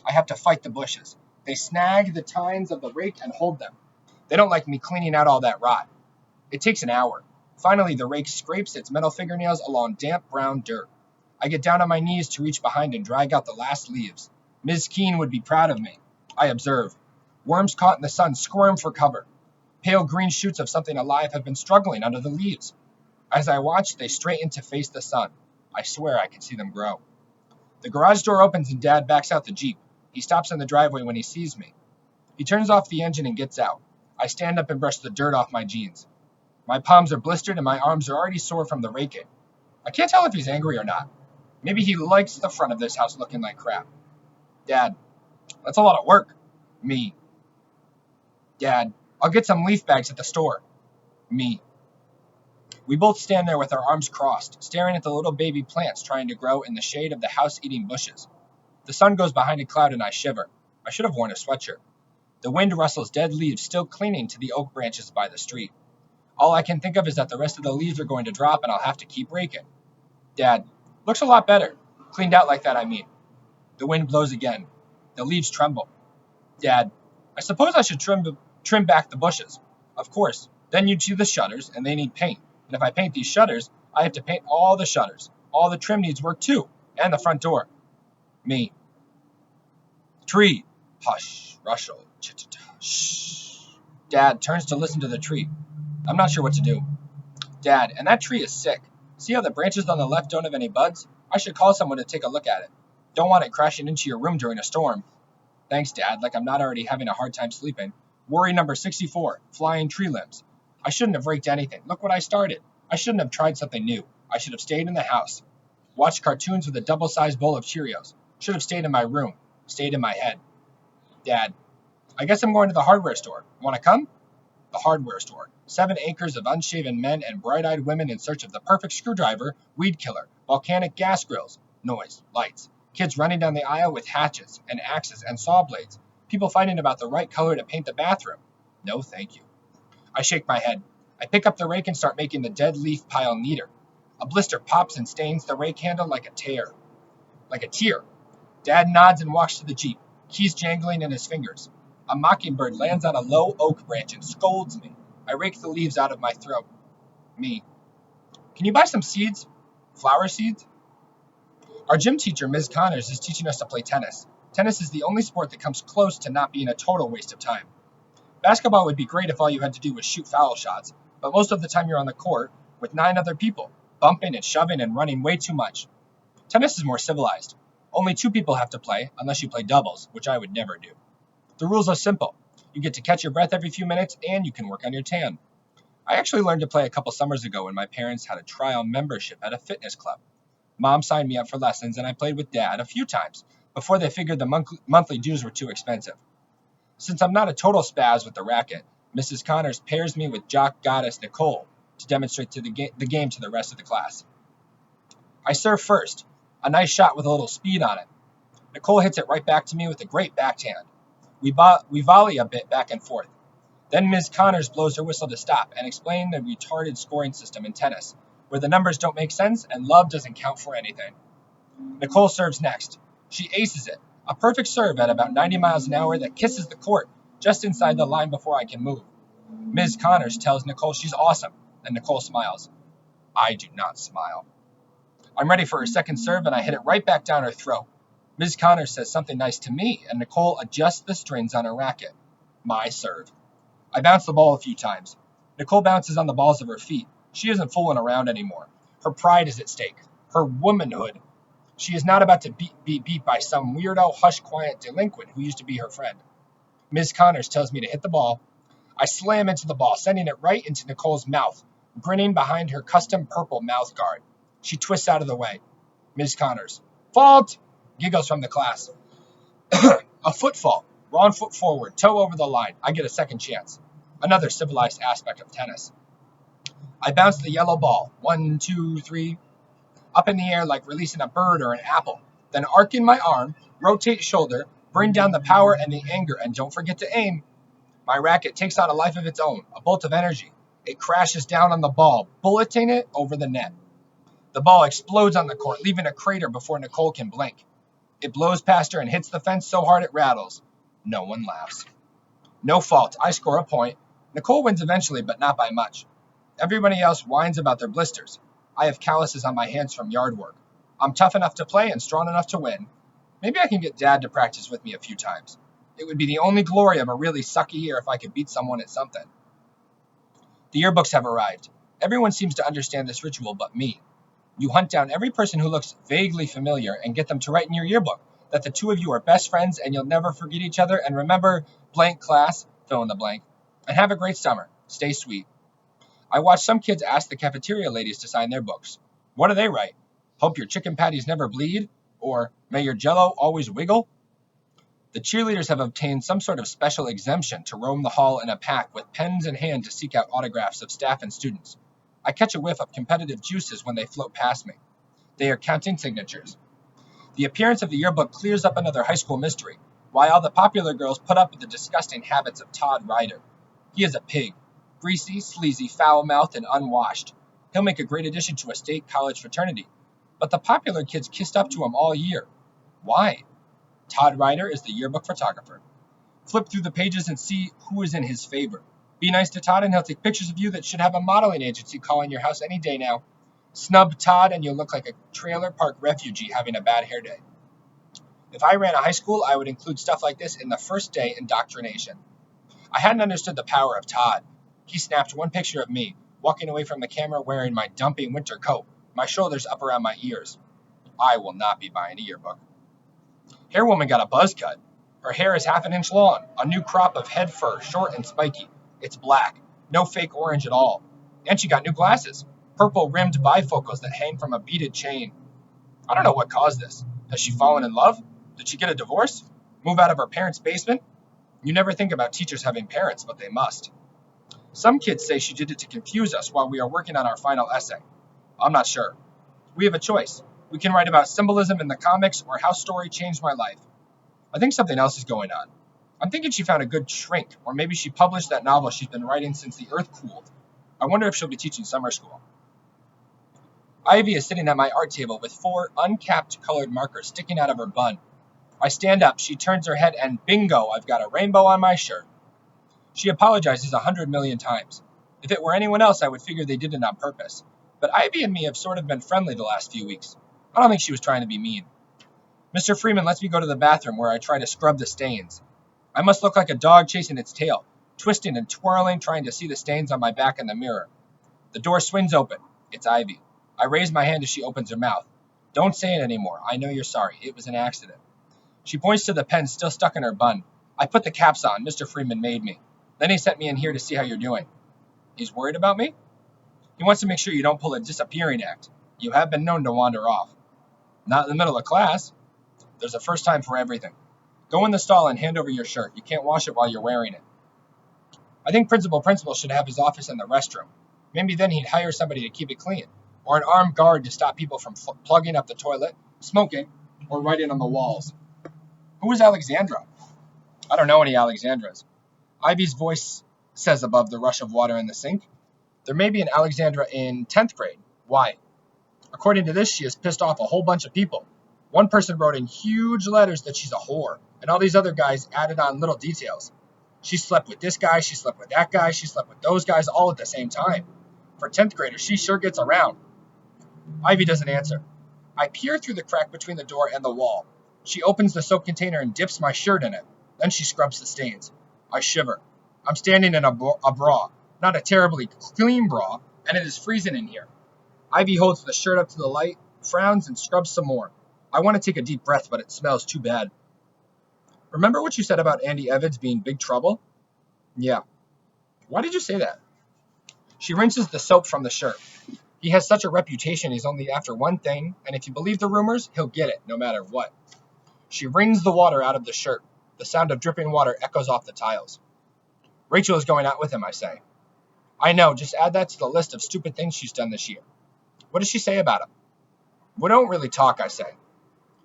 I have to fight the bushes. They snag the tines of the rake and hold them. They don't like me cleaning out all that rot. It takes an hour. Finally, the rake scrapes its metal fingernails along damp brown dirt. I get down on my knees to reach behind and drag out the last leaves. Ms. Keene would be proud of me. I observe. Worms caught in the sun squirm for cover. Pale green shoots of something alive have been struggling under the leaves. As I watch, they straighten to face the sun. I swear I can see them grow. The garage door opens and Dad backs out the Jeep. He stops in the driveway when he sees me. He turns off the engine and gets out. I stand up and brush the dirt off my jeans. My palms are blistered and my arms are already sore from the raking. I can't tell if he's angry or not. Maybe he likes the front of this house looking like crap. Dad, that's a lot of work. Me. Dad, I'll get some leaf bags at the store. Me. We both stand there with our arms crossed, staring at the little baby plants trying to grow in the shade of the house-eating bushes. The sun goes behind a cloud and I shiver. I should have worn a sweatshirt. The wind rustles dead leaves still clinging to the oak branches by the street. All I can think of is that the rest of the leaves are going to drop and I'll have to keep raking. Dad, looks a lot better. Cleaned out like that, I mean. The wind blows again. The leaves tremble. Dad, I suppose I should trim back the bushes. Of course. Then you'd see the shutters, and they need paint. And if I paint these shutters, I have to paint all the shutters. All the trim needs work too. And the front door. Me. Tree. Hush. Rustle. Shh. Dad turns to listen to the tree. I'm not sure what to do. Dad, and that tree is sick. See how the branches on the left don't have any buds? I should call someone to take a look at it. Don't want it crashing into your room during a storm. Thanks, Dad, like I'm not already having a hard time sleeping. Worry number 64, flying tree limbs. I shouldn't have raked anything. Look what I started. I shouldn't have tried something new. I should have stayed in the house. Watched cartoons with a double-sized bowl of Cheerios. Should have stayed in my room. Stayed in my head. Dad, I guess I'm going to the hardware store. Want to come? The hardware store. 7 acres of unshaven men and bright-eyed women in search of the perfect screwdriver, weed killer, volcanic gas grills, noise, lights, kids running down the aisle with hatchets and axes and saw blades, people fighting about the right color to paint the bathroom. No, thank you. I shake my head. I pick up the rake and start making the dead leaf pile neater. A blister pops and stains the rake handle like a tear. Dad nods and walks to the Jeep, keys jangling in his fingers. A mockingbird lands on a low oak branch and scolds me. I rake the leaves out of my throat. Me. Can you buy some seeds? Flower seeds? Our gym teacher, Ms. Connors, is teaching us to play tennis. Tennis is the only sport that comes close to not being a total waste of time. Basketball would be great if all you had to do was shoot foul shots, but most of the time you're on the court with 9 other people, bumping and shoving and running way too much. Tennis is more civilized. Only 2 people have to play, unless you play doubles, which I would never do. The rules are simple. You get to catch your breath every few minutes, and you can work on your tan. I actually learned to play a couple summers ago when my parents had a trial membership at a fitness club. Mom signed me up for lessons, and I played with Dad a few times before they figured the monthly dues were too expensive. Since I'm not a total spaz with the racket, Mrs. Connors pairs me with jock goddess Nicole to demonstrate the game to the rest of the class. I serve first, a nice shot with a little speed on it. Nicole hits it right back to me with a great backhand. We volley a bit back and forth. Then Ms. Connors blows her whistle to stop and explain the retarded scoring system in tennis, where the numbers don't make sense and love doesn't count for anything. Nicole serves next. She aces it, a perfect serve at about 90 miles an hour that kisses the court just inside the line before I can move. Ms. Connors tells Nicole she's awesome, and Nicole smiles. I do not smile. I'm ready for her second serve, and I hit it right back down her throat. Ms. Connors says something nice to me, and Nicole adjusts the strings on her racket. My serve. I bounce the ball a few times. Nicole bounces on the balls of her feet. She isn't fooling around anymore. Her pride is at stake. Her womanhood. She is not about to be beat by some weirdo, hush-quiet delinquent who used to be her friend. Ms. Connors tells me to hit the ball. I slam into the ball, sending it right into Nicole's mouth, grinning behind her custom purple mouth guard. She twists out of the way. Ms. Connors. Fault! Giggles from the class. A foot fault. Wrong foot forward. Toe over the line. I get a second chance. Another civilized aspect of tennis. I bounce the yellow ball. 1, 2, 3. Up in the air like releasing a bird or an apple. Then arc in my arm, rotate shoulder, bring down the power and the anger, and don't forget to aim. My racket takes on a life of its own, a bolt of energy. It crashes down on the ball, bulleting it over the net. The ball explodes on the court, leaving a crater before Nicole can blink. It blows past her and hits the fence so hard it rattles. No one laughs. No fault. I score a point. Nicole wins eventually, but not by much. Everybody else whines about their blisters. I have calluses on my hands from yard work. I'm tough enough to play and strong enough to win. Maybe I can get Dad to practice with me a few times. It would be the only glory of a really sucky year if I could beat someone at something. The yearbooks have arrived. Everyone seems to understand this ritual but me. You hunt down every person who looks vaguely familiar and get them to write in your yearbook that the two of you are best friends and you'll never forget each other, and remember, blank class, fill in the blank, and have a great summer. Stay sweet. I watched some kids ask the cafeteria ladies to sign their books. What do they write? Hope your chicken patties never bleed? Or may your jello always wiggle? The cheerleaders have obtained some sort of special exemption to roam the hall in a pack with pens in hand to seek out autographs of staff and students. I catch a whiff of competitive juices when they float past me. They are counting signatures. The appearance of the yearbook clears up another high school mystery. Why all the popular girls put up with the disgusting habits of Todd Ryder. He is a pig. Greasy, sleazy, foul-mouthed, and unwashed. He'll make a great addition to a state college fraternity. But the popular kids kissed up to him all year. Why? Todd Ryder is the yearbook photographer. Flip through the pages and see who is in his favor. Be nice to Todd and he'll take pictures of you that should have a modeling agency calling your house any day now. Snub Todd and you'll look like a trailer park refugee having a bad hair day. If I ran a high school, I would include stuff like this in the first day indoctrination. I hadn't understood the power of Todd. He snapped one picture of me, walking away from the camera wearing my dumpy winter coat, my shoulders up around my ears. I will not be buying a yearbook. Hair woman got a buzz cut. Her hair is half an inch long, a new crop of head fur, short and spiky. It's black, no fake orange at all. And she got new glasses, purple-rimmed bifocals that hang from a beaded chain. I don't know what caused this. Has she fallen in love? Did she get a divorce? Move out of her parents' basement? You never think about teachers having parents, but they must. Some kids say she did it to confuse us while we are working on our final essay. I'm not sure. We have a choice. We can write about symbolism in the comics or how story changed my life. I think something else is going on. I'm thinking she found a good shrink, or maybe she published that novel she's been writing since the earth cooled. I wonder if she'll be teaching summer school. Ivy is sitting at my art table with 4 uncapped colored markers sticking out of her bun. I stand up, she turns her head, and bingo, I've got a rainbow on my shirt. She apologizes 100 million times. If it were anyone else, I would figure they did it on purpose. But Ivy and me have sort of been friendly the last few weeks. I don't think she was trying to be mean. Mr. Freeman lets me go to the bathroom where I try to scrub the stains. I must look like a dog chasing its tail, twisting and twirling, trying to see the stains on my back in the mirror. The door swings open. It's Ivy. I raise my hand as she opens her mouth. Don't say it anymore. I know you're sorry. It was an accident. She points to the pen still stuck in her bun. I put the caps on. Mr. Freeman made me. Then he sent me in here to see how you're doing. He's worried about me? He wants to make sure you don't pull a disappearing act. You have been known to wander off. Not in the middle of class. There's a first time for everything. Go in the stall and hand over your shirt. You can't wash it while you're wearing it. I think Principal should have his office in the restroom. Maybe then he'd hire somebody to keep it clean, or an armed guard to stop people from plugging up the toilet, smoking, or writing on the walls. Who is Alexandra? I don't know any Alexandras. Ivy's voice says above the rush of water in the sink. There may be an Alexandra in 10th grade. Why? According to this, she has pissed off a whole bunch of people. One person wrote in huge letters that she's a whore, and all these other guys added on little details. She slept with this guy, she slept with that guy, she slept with those guys all at the same time. For 10th graders, she sure gets around. Ivy doesn't answer. I peer through the crack between the door and the wall. She opens the soap container and dips my shirt in it. Then she scrubs the stains. I shiver. I'm standing in a bra, not a terribly clean bra, and it is freezing in here. Ivy holds the shirt up to the light, frowns, and scrubs some more. I want to take a deep breath, but it smells too bad. Remember what you said about Andy Evans being big trouble? Yeah. Why did you say that? She rinses the soap from the shirt. He has such a reputation he's only after one thing, and if you believe the rumors, he'll get it, no matter what. She wrings the water out of the shirt. The sound of dripping water echoes off the tiles. Rachel is going out with him, I say. I know, just add that to the list of stupid things she's done this year. What does she say about him? We don't really talk, I say.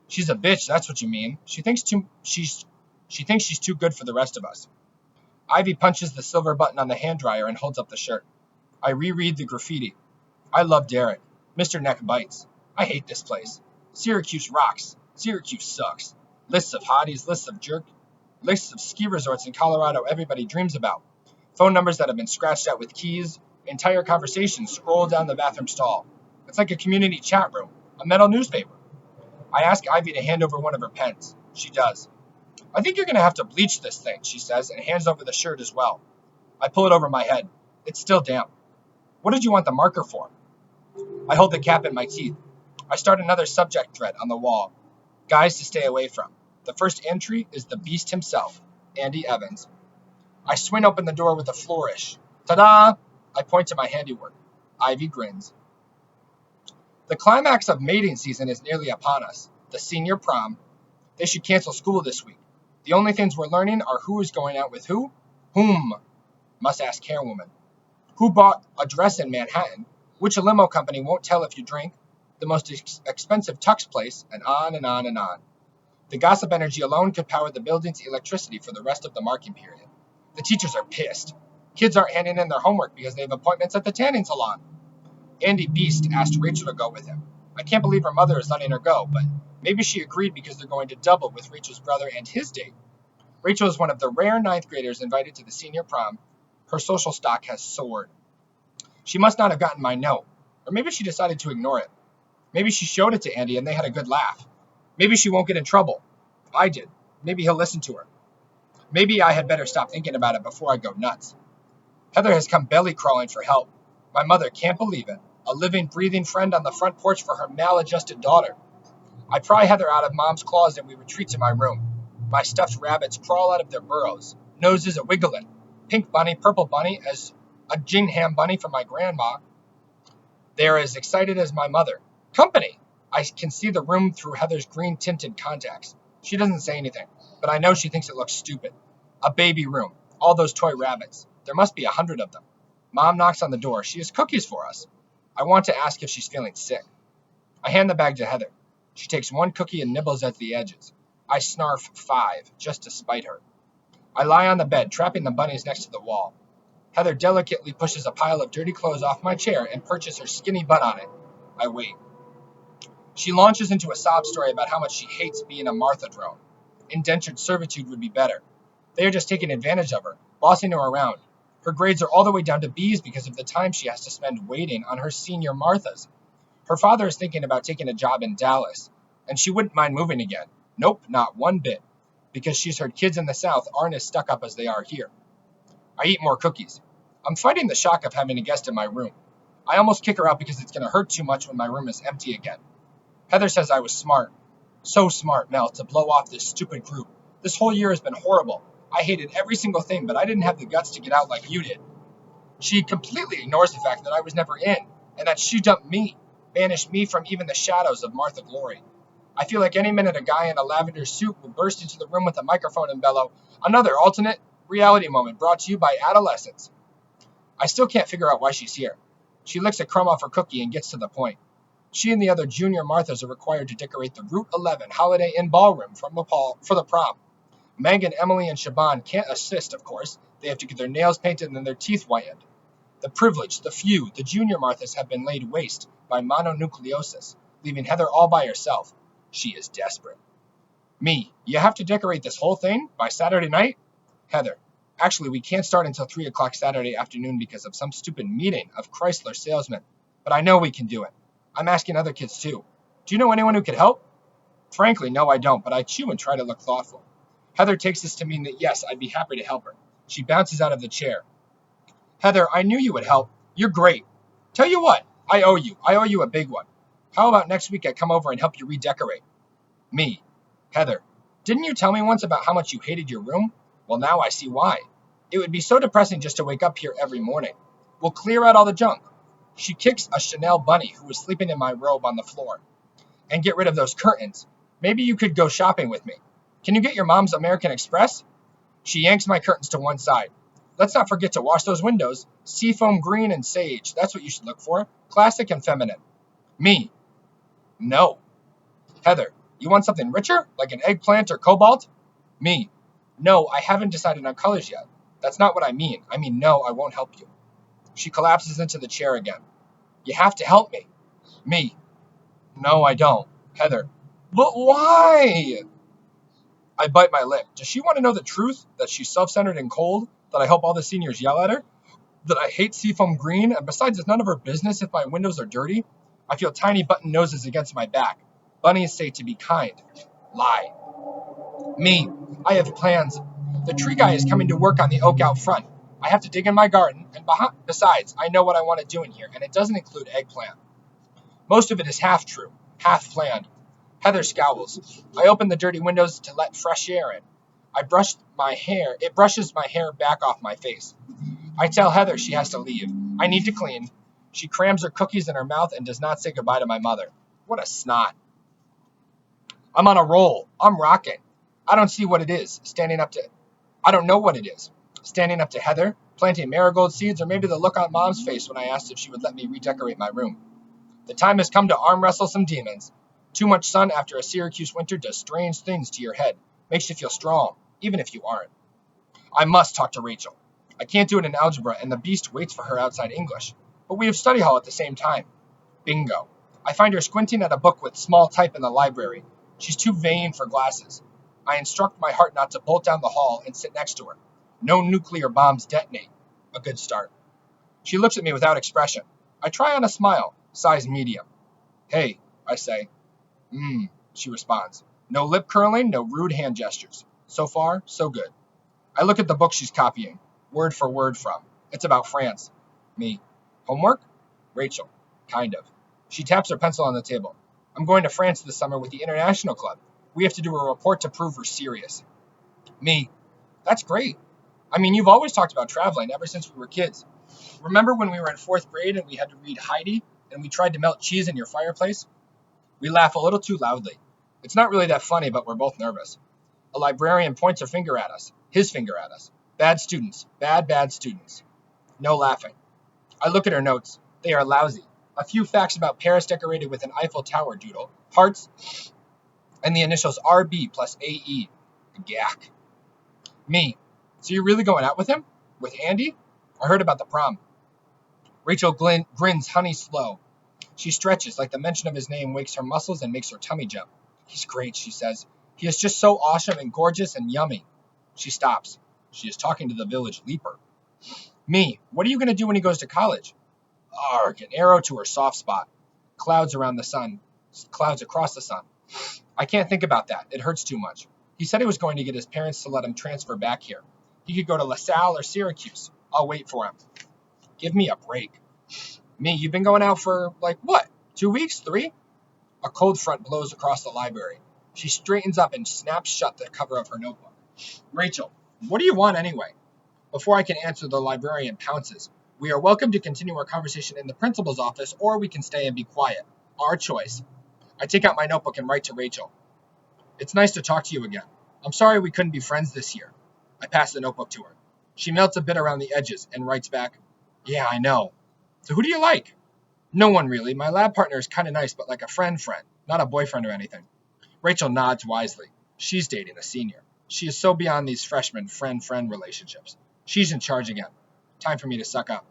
She's a bitch, that's what you mean. She thinks she's too good for the rest of us. Ivy punches the silver button on the hand dryer and holds up the shirt. I reread the graffiti. I love Derek. Mr. Neck bites. I hate this place. Syracuse rocks. Syracuse sucks. Lists of hotties, lists of ski resorts in Colorado everybody dreams about. Phone numbers that have been scratched out with keys. Entire conversations scroll down the bathroom stall. It's like a community chat room, a metal newspaper. I ask Ivy to hand over one of her pens. She does. I think you're going to have to bleach this thing, she says, and hands over the shirt as well. I pull it over my head. It's still damp. What did you want the marker for? I hold the cap in my teeth. I start another subject thread on the wall. Guys to stay away from. The first entry is the beast himself, Andy Evans. I swing open the door with a flourish. Ta-da! I point to my handiwork. Ivy grins. The climax of mating season is nearly upon us. The senior prom. They should cancel school this week. The only things we're learning are who is going out with who. Whom? Must ask Carewoman. Who bought a dress in Manhattan? Which limo company won't tell if you drink? The most expensive tux place, and on and on and on. The gossip energy alone could power the building's electricity for the rest of the marking period. The teachers are pissed. Kids aren't handing in their homework because they have appointments at the tanning salon. Andy Beast asked Rachel to go with him. I can't believe her mother is letting her go, but maybe she agreed because they're going to double with Rachel's brother and his date. Rachel is one of the rare ninth graders invited to the senior prom. Her social stock has soared. She must not have gotten my note, or maybe she decided to ignore it. Maybe she showed it to Andy and they had a good laugh. Maybe she won't get in trouble. I did. Maybe he'll listen to her. Maybe I had better stop thinking about it before I go nuts. Heather has come belly crawling for help. My mother can't believe it. A living, breathing friend on the front porch for her maladjusted daughter. I pry Heather out of Mom's claws and we retreat to my room. My stuffed rabbits crawl out of their burrows, noses a-wiggling. Pink bunny, purple bunny, as a gingham bunny from my grandma. They are as excited as my mother. Company! I can see the room through Heather's green-tinted contacts. She doesn't say anything, but I know she thinks it looks stupid. A baby room. All those toy rabbits. There must be 100 of them. Mom knocks on the door. She has cookies for us. I want to ask if she's feeling sick. I hand the bag to Heather. She takes one cookie and nibbles at the edges. I snarf 5, just to spite her. I lie on the bed, trapping the bunnies next to the wall. Heather delicately pushes a pile of dirty clothes off my chair and perches her skinny butt on it. I wait. She launches into a sob story about how much she hates being a Martha drone. Indentured servitude would be better. They are just taking advantage of her, bossing her around. Her grades are all the way down to B's because of the time she has to spend waiting on her senior Marthas. Her father is thinking about taking a job in Dallas, and she wouldn't mind moving again. Nope, not one bit, because she's heard kids in the South aren't as stuck up as they are here. I eat more cookies. I'm fighting the shock of having a guest in my room. I almost kick her out because it's going to hurt too much when my room is empty again. Heather says I was smart. So smart, Mel, to blow off this stupid group. This whole year has been horrible. I hated every single thing, but I didn't have the guts to get out like you did. She completely ignores the fact that I was never in, and that she dumped me, banished me from even the shadows of Martha Glory. I feel like any minute a guy in a lavender suit will burst into the room with a microphone and bellow, "Another alternate reality moment brought to you by adolescence." I still can't figure out why she's here. She licks a crumb off her cookie and gets to the point. She and the other junior Marthas are required to decorate the Route 11 Holiday Inn ballroom for the prom. Megan, Emily, and Shaban can't assist, of course. They have to get their nails painted and their teeth whitened. The privileged, the few, the junior Marthas have been laid waste by mononucleosis, leaving Heather all by herself. She is desperate. Me, you have to decorate this whole thing by Saturday night? Heather, actually, we can't start until 3 o'clock Saturday afternoon because of some stupid meeting of Chrysler salesmen. But I know we can do it. I'm asking other kids too. Do you know anyone who could help? Frankly, no, I don't, but I chew and try to look thoughtful. Heather takes this to mean that yes, I'd be happy to help her. She bounces out of the chair. Heather, I knew you would help. You're great. Tell you what, I owe you. I owe you a big one. How about next week I come over and help you redecorate? Me. Heather, didn't you tell me once about how much you hated your room? Well, now I see why. It would be so depressing just to wake up here every morning. We'll clear out all the junk. She kicks a Chanel bunny who was sleeping in my robe on the floor. And get rid of those curtains. Maybe you could go shopping with me. Can you get your mom's American Express? She yanks my curtains to one side. Let's not forget to wash those windows. Seafoam green and sage. That's what you should look for. Classic and feminine. Me. No. Heather, you want something richer? Like an eggplant or cobalt? Me. No, I haven't decided on colors yet. That's not what I mean. I mean, no, I won't help you. She collapses into the chair again. You have to help me. Me. No, I don't. Heather. But why? I bite my lip. Does she want to know the truth? That she's self-centered and cold? That I hope all the seniors yell at her? That I hate seafoam green? And besides, it's none of her business if my windows are dirty? I feel tiny button noses against my back. Bunnies say to be kind. Lie. Me. I have plans. The tree guy is coming to work on the oak out front. I have to dig in my garden, and besides, I know what I want to do in here, and it doesn't include eggplant. Most of it is half true, half planned. Heather scowls. I open the dirty windows to let fresh air in. I brush my hair. It brushes my hair back off my face. I tell Heather she has to leave. I need to clean. She crams her cookies in her mouth and does not say goodbye to my mother. What a snot. I'm on a roll. I'm rocking. I don't see what it is. I don't know what it is. Standing up to Heather, planting marigold seeds, or maybe the look on Mom's face when I asked if she would let me redecorate my room. The time has come to arm wrestle some demons. Too much sun after a Syracuse winter does strange things to your head. Makes you feel strong, even if you aren't. I must talk to Rachel. I can't do it in algebra, and the beast waits for her outside English. But we have study hall at the same time. Bingo. I find her squinting at a book with small type in the library. She's too vain for glasses. I instruct my heart not to bolt down the hall and sit next to her. No nuclear bombs detonate. A good start. She looks at me without expression. I try on a smile, size medium. Hey, I say. She responds. No lip curling, no rude hand gestures. So far, so good. I look at the book she's copying, word for word from. It's about France. Me. Homework? Rachel. Kind of. She taps her pencil on the table. I'm going to France this summer with the International Club. We have to do a report to prove we're serious. Me. That's great. I mean, you've always talked about traveling ever since we were kids. Remember when we were in 4th grade and we had to read Heidi and we tried to melt cheese in your fireplace? We laugh a little too loudly. It's not really that funny, but we're both nervous. A librarian points her finger at us. His finger at us. Bad students. Bad students. No laughing. I look at her notes. They are lousy. A few facts about Paris decorated with an Eiffel Tower doodle, hearts, and the initials RB plus AE. Gack. Me. So you're really going out with him? With Andy? I heard about the prom. Rachel grins honey slow. She stretches like the mention of his name wakes her muscles and makes her tummy jump. He's great, she says. He is just so awesome and gorgeous and yummy. She stops. She is talking to the village leaper. Me. What are you going to do when he goes to college? Arg, an arrow to her soft spot. Clouds around the sun. Clouds across the sun. I can't think about that. It hurts too much. He said he was going to get his parents to let him transfer back here. He could go to LaSalle or Syracuse. I'll wait for him. Give me a break. Me, you've been going out for, like, what? 2 weeks? 3? A cold front blows across the library. She straightens up and snaps shut the cover of her notebook. Rachel, what do you want anyway? Before I can answer, the librarian pounces. We are welcome to continue our conversation in the principal's office, or we can stay and be quiet. Our choice. I take out my notebook and write to Rachel. It's nice to talk to you again. I'm sorry we couldn't be friends this year. I pass the notebook to her. She melts a bit around the edges and writes back, Yeah, I know. So who do you like? No one really. My lab partner is kind of nice, but like a friend, not a boyfriend or anything. Rachel nods wisely. She's dating a senior. She is so beyond these freshman friend-friend relationships. She's in charge again. Time for me to suck up.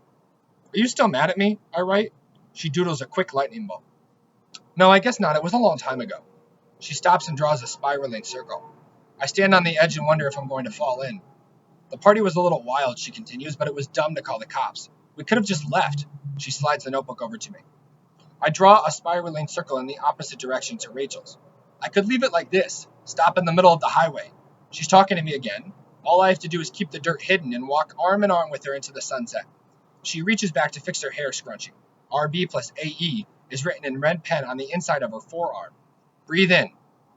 Are you still mad at me? I write. She doodles a quick lightning bolt. No, I guess not. It was a long time ago. She stops and draws a spiraling circle. I stand on the edge and wonder if I'm going to fall in. The party was a little wild, she continues, but it was dumb to call the cops. We could have just left. She slides the notebook over to me. I draw a spiraling circle in the opposite direction to Rachel's. I could leave it like this, stop in the middle of the highway. She's talking to me again. All I have to do is keep the dirt hidden and walk arm in arm with her into the sunset. She reaches back to fix her hair scrunchie. RB plus AE is written in red pen on the inside of her forearm. Breathe in.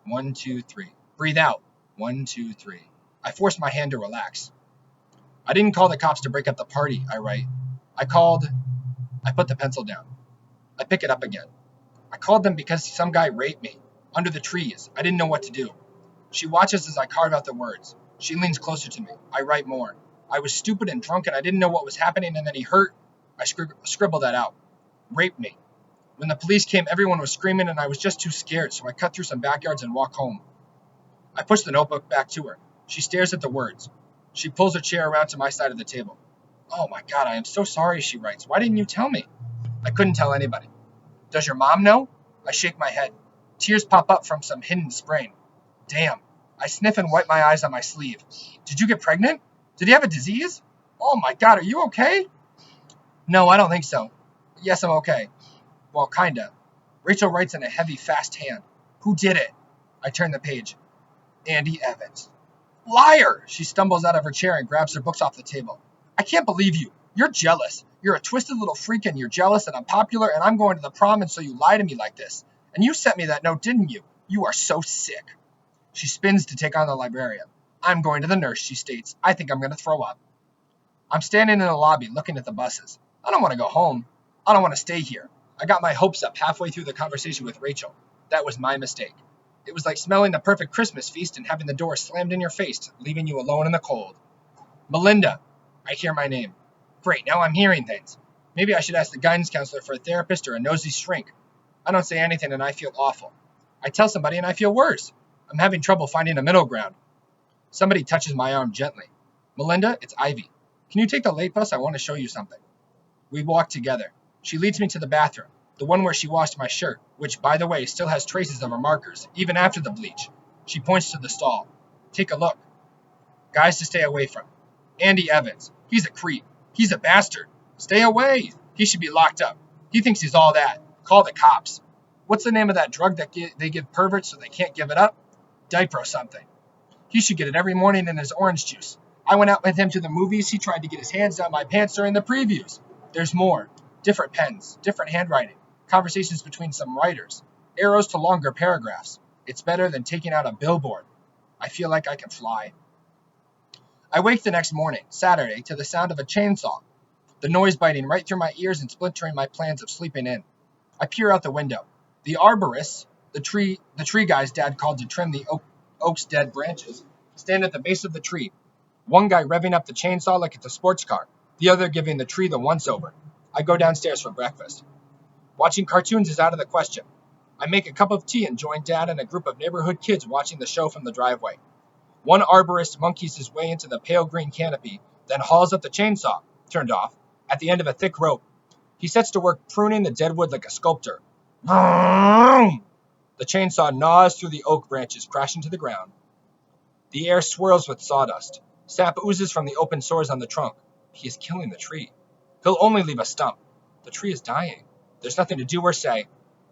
1, 2, 3. Breathe out. 1, 2, 3. I force my hand to relax. I didn't call the cops to break up the party, I write. I called... I put the pencil down. I pick it up again. I called them because some guy raped me. Under the trees. I didn't know what to do. She watches as I carve out the words. She leans closer to me. I write more. I was stupid and drunk and I didn't know what was happening and then he hurt. I scribble that out. Raped me. When the police came, everyone was screaming and I was just too scared, so I cut through some backyards and walk home. I push the notebook back to her. She stares at the words. She pulls her chair around to my side of the table. Oh my God, I am so sorry, she writes. Why didn't you tell me? I couldn't tell anybody. Does your mom know? I shake my head. Tears pop up from some hidden sprain. Damn. I sniff and wipe my eyes on my sleeve. Did you get pregnant? Did he have a disease? Oh my God, are you okay? No, I don't think so. Yes, I'm okay. Well, kinda. Rachel writes in a heavy, fast hand. Who did it? I turn the page. Andy Evans. Liar! She stumbles out of her chair and grabs her books off the table. I can't believe you. You're jealous. You're a twisted little freak and you're jealous and I'm popular and I'm going to the prom and so you lie to me like this. And you sent me that note, didn't you? You are so sick. She spins to take on the librarian. I'm going to the nurse, she states. I think I'm going to throw up. I'm standing in the lobby looking at the buses. I don't want to go home. I don't want to stay here. I got my hopes up halfway through the conversation with Rachel. That was my mistake. It was like smelling the perfect Christmas feast and having the door slammed in your face, leaving you alone in the cold. Melinda. I hear my name. Great, now I'm hearing things. Maybe I should ask the guidance counselor for a therapist or a nosy shrink. I don't say anything and I feel awful. I tell somebody and I feel worse. I'm having trouble finding a middle ground. Somebody touches my arm gently. Melinda, it's Ivy. Can you take the late bus? I want to show you something. We walk together. She leads me to the bathroom, the one where she washed my shirt, which, by the way, still has traces of her markers, even after the bleach. She points to the stall. Take a look. Guys to stay away from. Andy Evans. He's a creep. He's a bastard. Stay away. He should be locked up. He thinks he's all that. Call the cops. What's the name of that drug that they give perverts so they can't give it up? Diaper something. He should get it every morning in his orange juice. I went out with him to the movies. He tried to get his hands down my pants during the previews. There's more. Different pens, different handwriting, conversations between some writers, arrows to longer paragraphs. It's better than taking out a billboard. I feel like I can fly. I wake the next morning, Saturday, to the sound of a chainsaw, the noise biting right through my ears and splintering my plans of sleeping in. I peer out the window. The arborists, the tree guys Dad called to trim the oak's dead branches, stand at the base of the tree. One guy revving up the chainsaw like it's a sports car, the other giving the tree the once-over. I go downstairs for breakfast. Watching cartoons is out of the question. I make a cup of tea and join Dad and a group of neighborhood kids watching the show from the driveway. One arborist monkeys his way into the pale green canopy, then hauls up the chainsaw, turned off, at the end of a thick rope. He sets to work pruning the dead wood like a sculptor. The chainsaw gnaws through the oak branches, crashing to the ground. The air swirls with sawdust. Sap oozes from the open sores on the trunk. He is killing the tree. He'll only leave a stump. The tree is dying. There's nothing to do or say.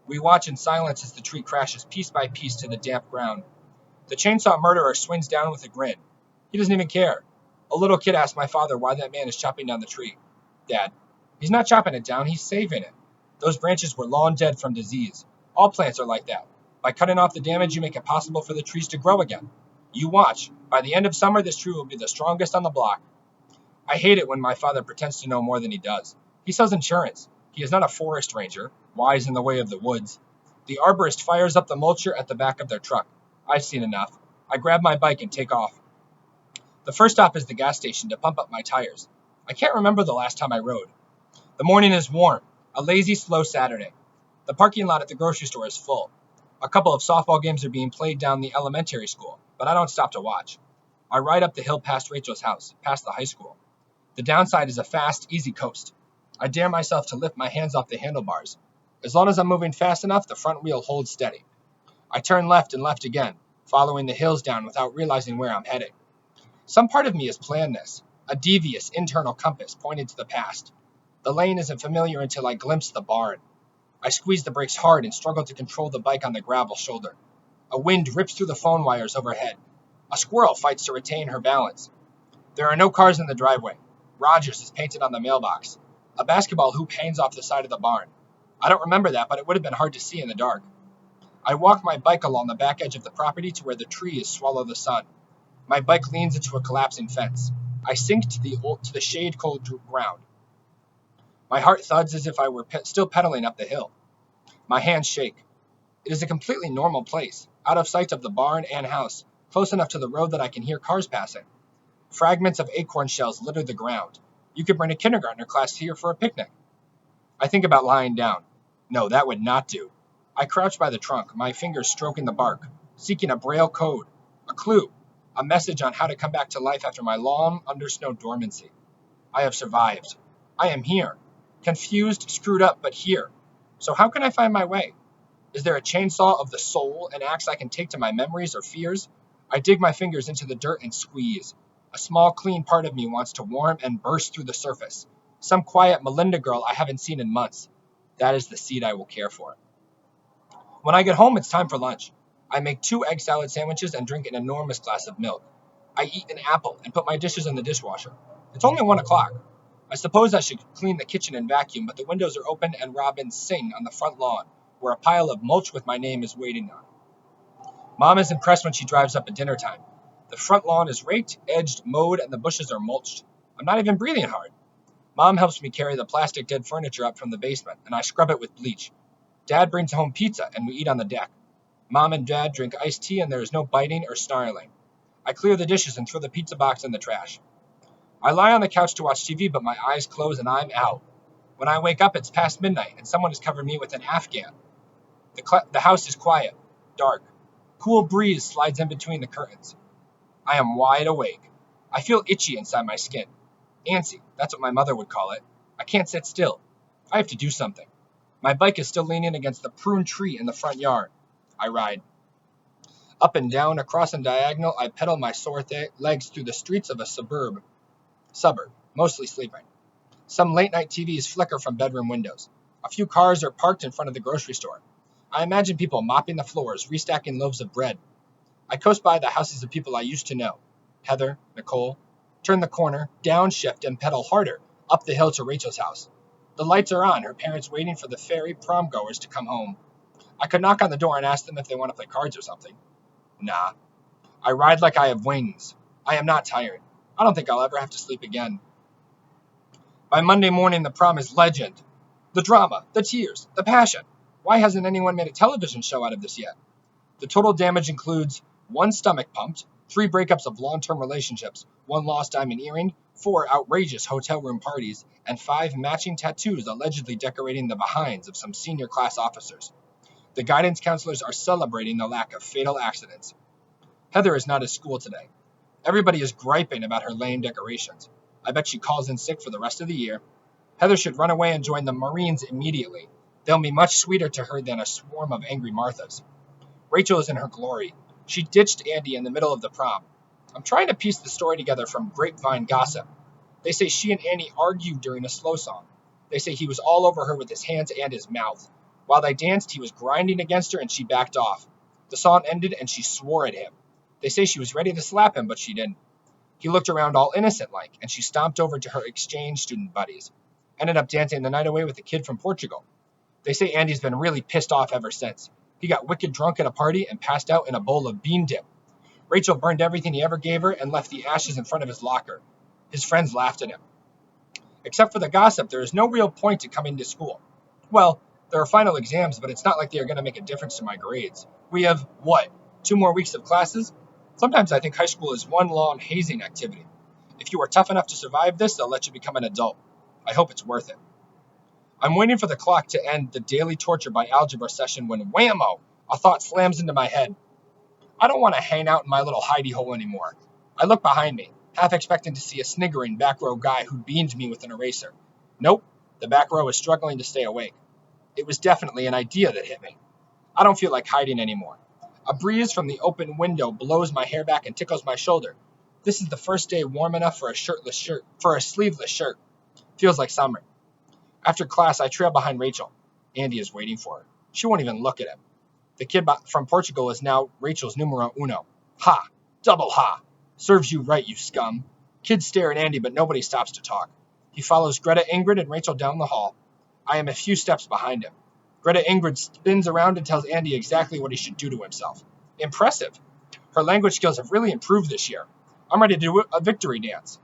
We watch in silence as the tree crashes piece by piece to the damp ground. The chainsaw murderer swings down with a grin. He doesn't even care. A little kid asked my father why that man is chopping down the tree. Dad, he's not chopping it down, he's saving it. Those branches were long dead from disease. All plants are like that. By cutting off the damage, you make it possible for the trees to grow again. You watch. By the end of summer, this tree will be the strongest on the block. I hate it when my father pretends to know more than he does. He sells insurance. He is not a forest ranger, wise in the way of the woods. The arborist fires up the mulcher at the back of their truck. I've seen enough. I grab my bike and take off. The first stop is the gas station to pump up my tires. I can't remember the last time I rode. The morning is warm, a lazy, slow Saturday. The parking lot at the grocery store is full. A couple of softball games are being played down the elementary school, but I don't stop to watch. I ride up the hill past Rachel's house, past the high school. The downside is a fast, easy coast. I dare myself to lift my hands off the handlebars. As long as I'm moving fast enough, the front wheel holds steady. I turn left and left again, following the hills down without realizing where I'm heading. Some part of me has planned this, a devious internal compass pointing to the past. The lane isn't familiar until I glimpse the barn. I squeeze the brakes hard and struggle to control the bike on the gravel shoulder. A wind rips through the phone wires overhead. A squirrel fights to retain her balance. There are no cars in the driveway. Rogers is painted on the mailbox. A basketball hoop hangs off the side of the barn. I don't remember that, but it would have been hard to see in the dark. I walk my bike along the back edge of the property to where the trees swallow the sun. My bike leans into a collapsing fence. I sink to the shade-cold ground. My heart thuds as if I were still pedaling up the hill. My hands shake. It is a completely normal place, out of sight of the barn and house, close enough to the road that I can hear cars passing. Fragments of acorn shells litter the ground. You could bring a kindergartner class here for a picnic. I think about lying down. No, that would not do. I crouch by the trunk, my fingers stroking the bark, seeking a braille code, a clue, a message on how to come back to life after my long, undersnowed dormancy. I have survived. I am here. Confused, screwed up, but here. So how can I find my way? Is there a chainsaw of the soul, an axe I can take to my memories or fears? I dig my fingers into the dirt and squeeze. A small, clean part of me wants to warm and burst through the surface. Some quiet Melinda girl I haven't seen in months. That is the seed I will care for. When I get home, it's time for lunch. I make 2 egg salad sandwiches and drink an enormous glass of milk. I eat an apple and put my dishes in the dishwasher. It's only 1 o'clock. I suppose I should clean the kitchen and vacuum, but the windows are open and robins sing on the front lawn, where a pile of mulch with my name is waiting on. Mom is impressed when she drives up at dinner time. The front lawn is raked, edged, mowed, and the bushes are mulched. I'm not even breathing hard. Mom helps me carry the plastic dead furniture up from the basement, and I scrub it with bleach. Dad brings home pizza, and we eat on the deck. Mom and Dad drink iced tea, and there is no biting or snarling. I clear the dishes and throw the pizza box in the trash. I lie on the couch to watch TV, but my eyes close and I'm out. When I wake up, it's past midnight, and someone has covered me with an Afghan. The house is quiet, dark. Cool breeze slides in between the curtains. I am wide awake. I feel itchy inside my skin. Antsy, that's what my mother would call it. I can't sit still. I have to do something. My bike is still leaning against the prune tree in the front yard. I ride. Up and down, across and diagonal, I pedal my sore legs through the streets of a suburb, mostly sleeping. Some late-night TVs flicker from bedroom windows. A few cars are parked in front of the grocery store. I imagine people mopping the floors, restacking loaves of bread. I coast by the houses of people I used to know. Heather, Nicole. Turn the corner, downshift, and pedal harder, up the hill to Rachel's house. The lights are on, her parents waiting for the ferry prom goers to come home. I could knock on the door and ask them if they want to play cards or something. Nah. I ride like I have wings. I am not tired. I don't think I'll ever have to sleep again. By Monday morning, the prom is legend. The drama, the tears, the passion. Why hasn't anyone made a television show out of this yet? The total damage includes 1 stomach pumped, 3 breakups of long-term relationships, 1 lost diamond earring, 4 outrageous hotel room parties, and 5 matching tattoos allegedly decorating the behinds of some senior class officers. The guidance counselors are celebrating the lack of fatal accidents. Heather is not at school today. Everybody is griping about her lame decorations. I bet she calls in sick for the rest of the year. Heather should run away and join the Marines immediately. They'll be much sweeter to her than a swarm of angry Marthas. Rachel is in her glory. She ditched Andy in the middle of the prom. I'm trying to piece the story together from grapevine gossip. They say she and Andy argued during a slow song. They say he was all over her with his hands and his mouth. While they danced, he was grinding against her and she backed off. The song ended and she swore at him. They say she was ready to slap him, but she didn't. He looked around all innocent-like, and she stomped over to her exchange student buddies. Ended up dancing the night away with a kid from Portugal. They say Andy's been really pissed off ever since. He got wicked drunk at a party and passed out in a bowl of bean dip. Rachel burned everything he ever gave her and left the ashes in front of his locker. His friends laughed at him. Except for the gossip, there is no real point to coming to school. Well, there are final exams, but it's not like they are going to make a difference to my grades. We have, 2 more weeks of classes? Sometimes I think high school is one long hazing activity. If you are tough enough to survive this, they'll let you become an adult. I hope it's worth it. I'm waiting for the clock to end the daily torture by algebra session when whammo, a thought slams into my head. I don't want to hang out in my little hidey hole anymore. I look behind me, half expecting to see a sniggering back row guy who beamed me with an eraser. Nope, the back row is struggling to stay awake. It was definitely an idea that hit me. I don't feel like hiding anymore. A breeze from the open window blows my hair back and tickles my shoulder. This is the first day warm enough for a sleeveless shirt. Feels like summer. After class, I trail behind Rachel. Andy is waiting for her. She won't even look at him. The kid from Portugal is now Rachel's numero uno. Ha! Double ha! Serves you right, you scum. Kids stare at Andy, but nobody stops to talk. He follows Greta, Ingrid, and Rachel down the hall. I am a few steps behind him. Greta Ingrid spins around and tells Andy exactly what he should do to himself. Impressive. Her language skills have really improved this year. I'm ready to do a victory dance.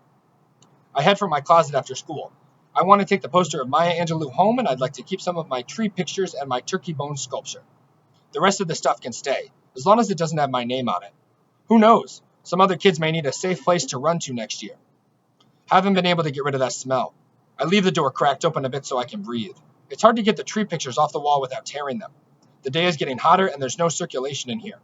I head for my closet after school. I want to take the poster of Maya Angelou home, and I'd like to keep some of my tree pictures and my turkey bone sculpture. The rest of the stuff can stay, as long as it doesn't have my name on it. Who knows? Some other kids may need a safe place to run to next year. Haven't been able to get rid of that smell. I leave the door cracked open a bit so I can breathe. It's hard to get the tree pictures off the wall without tearing them. The day is getting hotter and there's no circulation in here.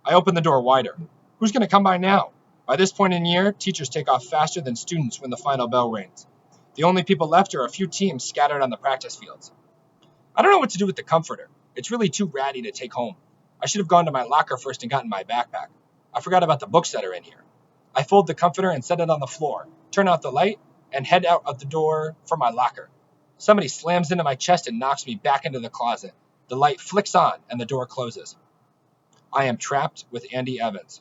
I open the door wider. Who's going to come by now? By this point in the year, teachers take off faster than students when the final bell rings. The only people left are a few teams scattered on the practice fields. I don't know what to do with the comforter. It's really too ratty to take home. I should have gone to my locker first and gotten my backpack. I forgot about the books that are in here. I fold the comforter and set it on the floor, turn out the light, and head out of the door for my locker. Somebody slams into my chest and knocks me back into the closet. The light flicks on and the door closes. I am trapped with Andy Evans.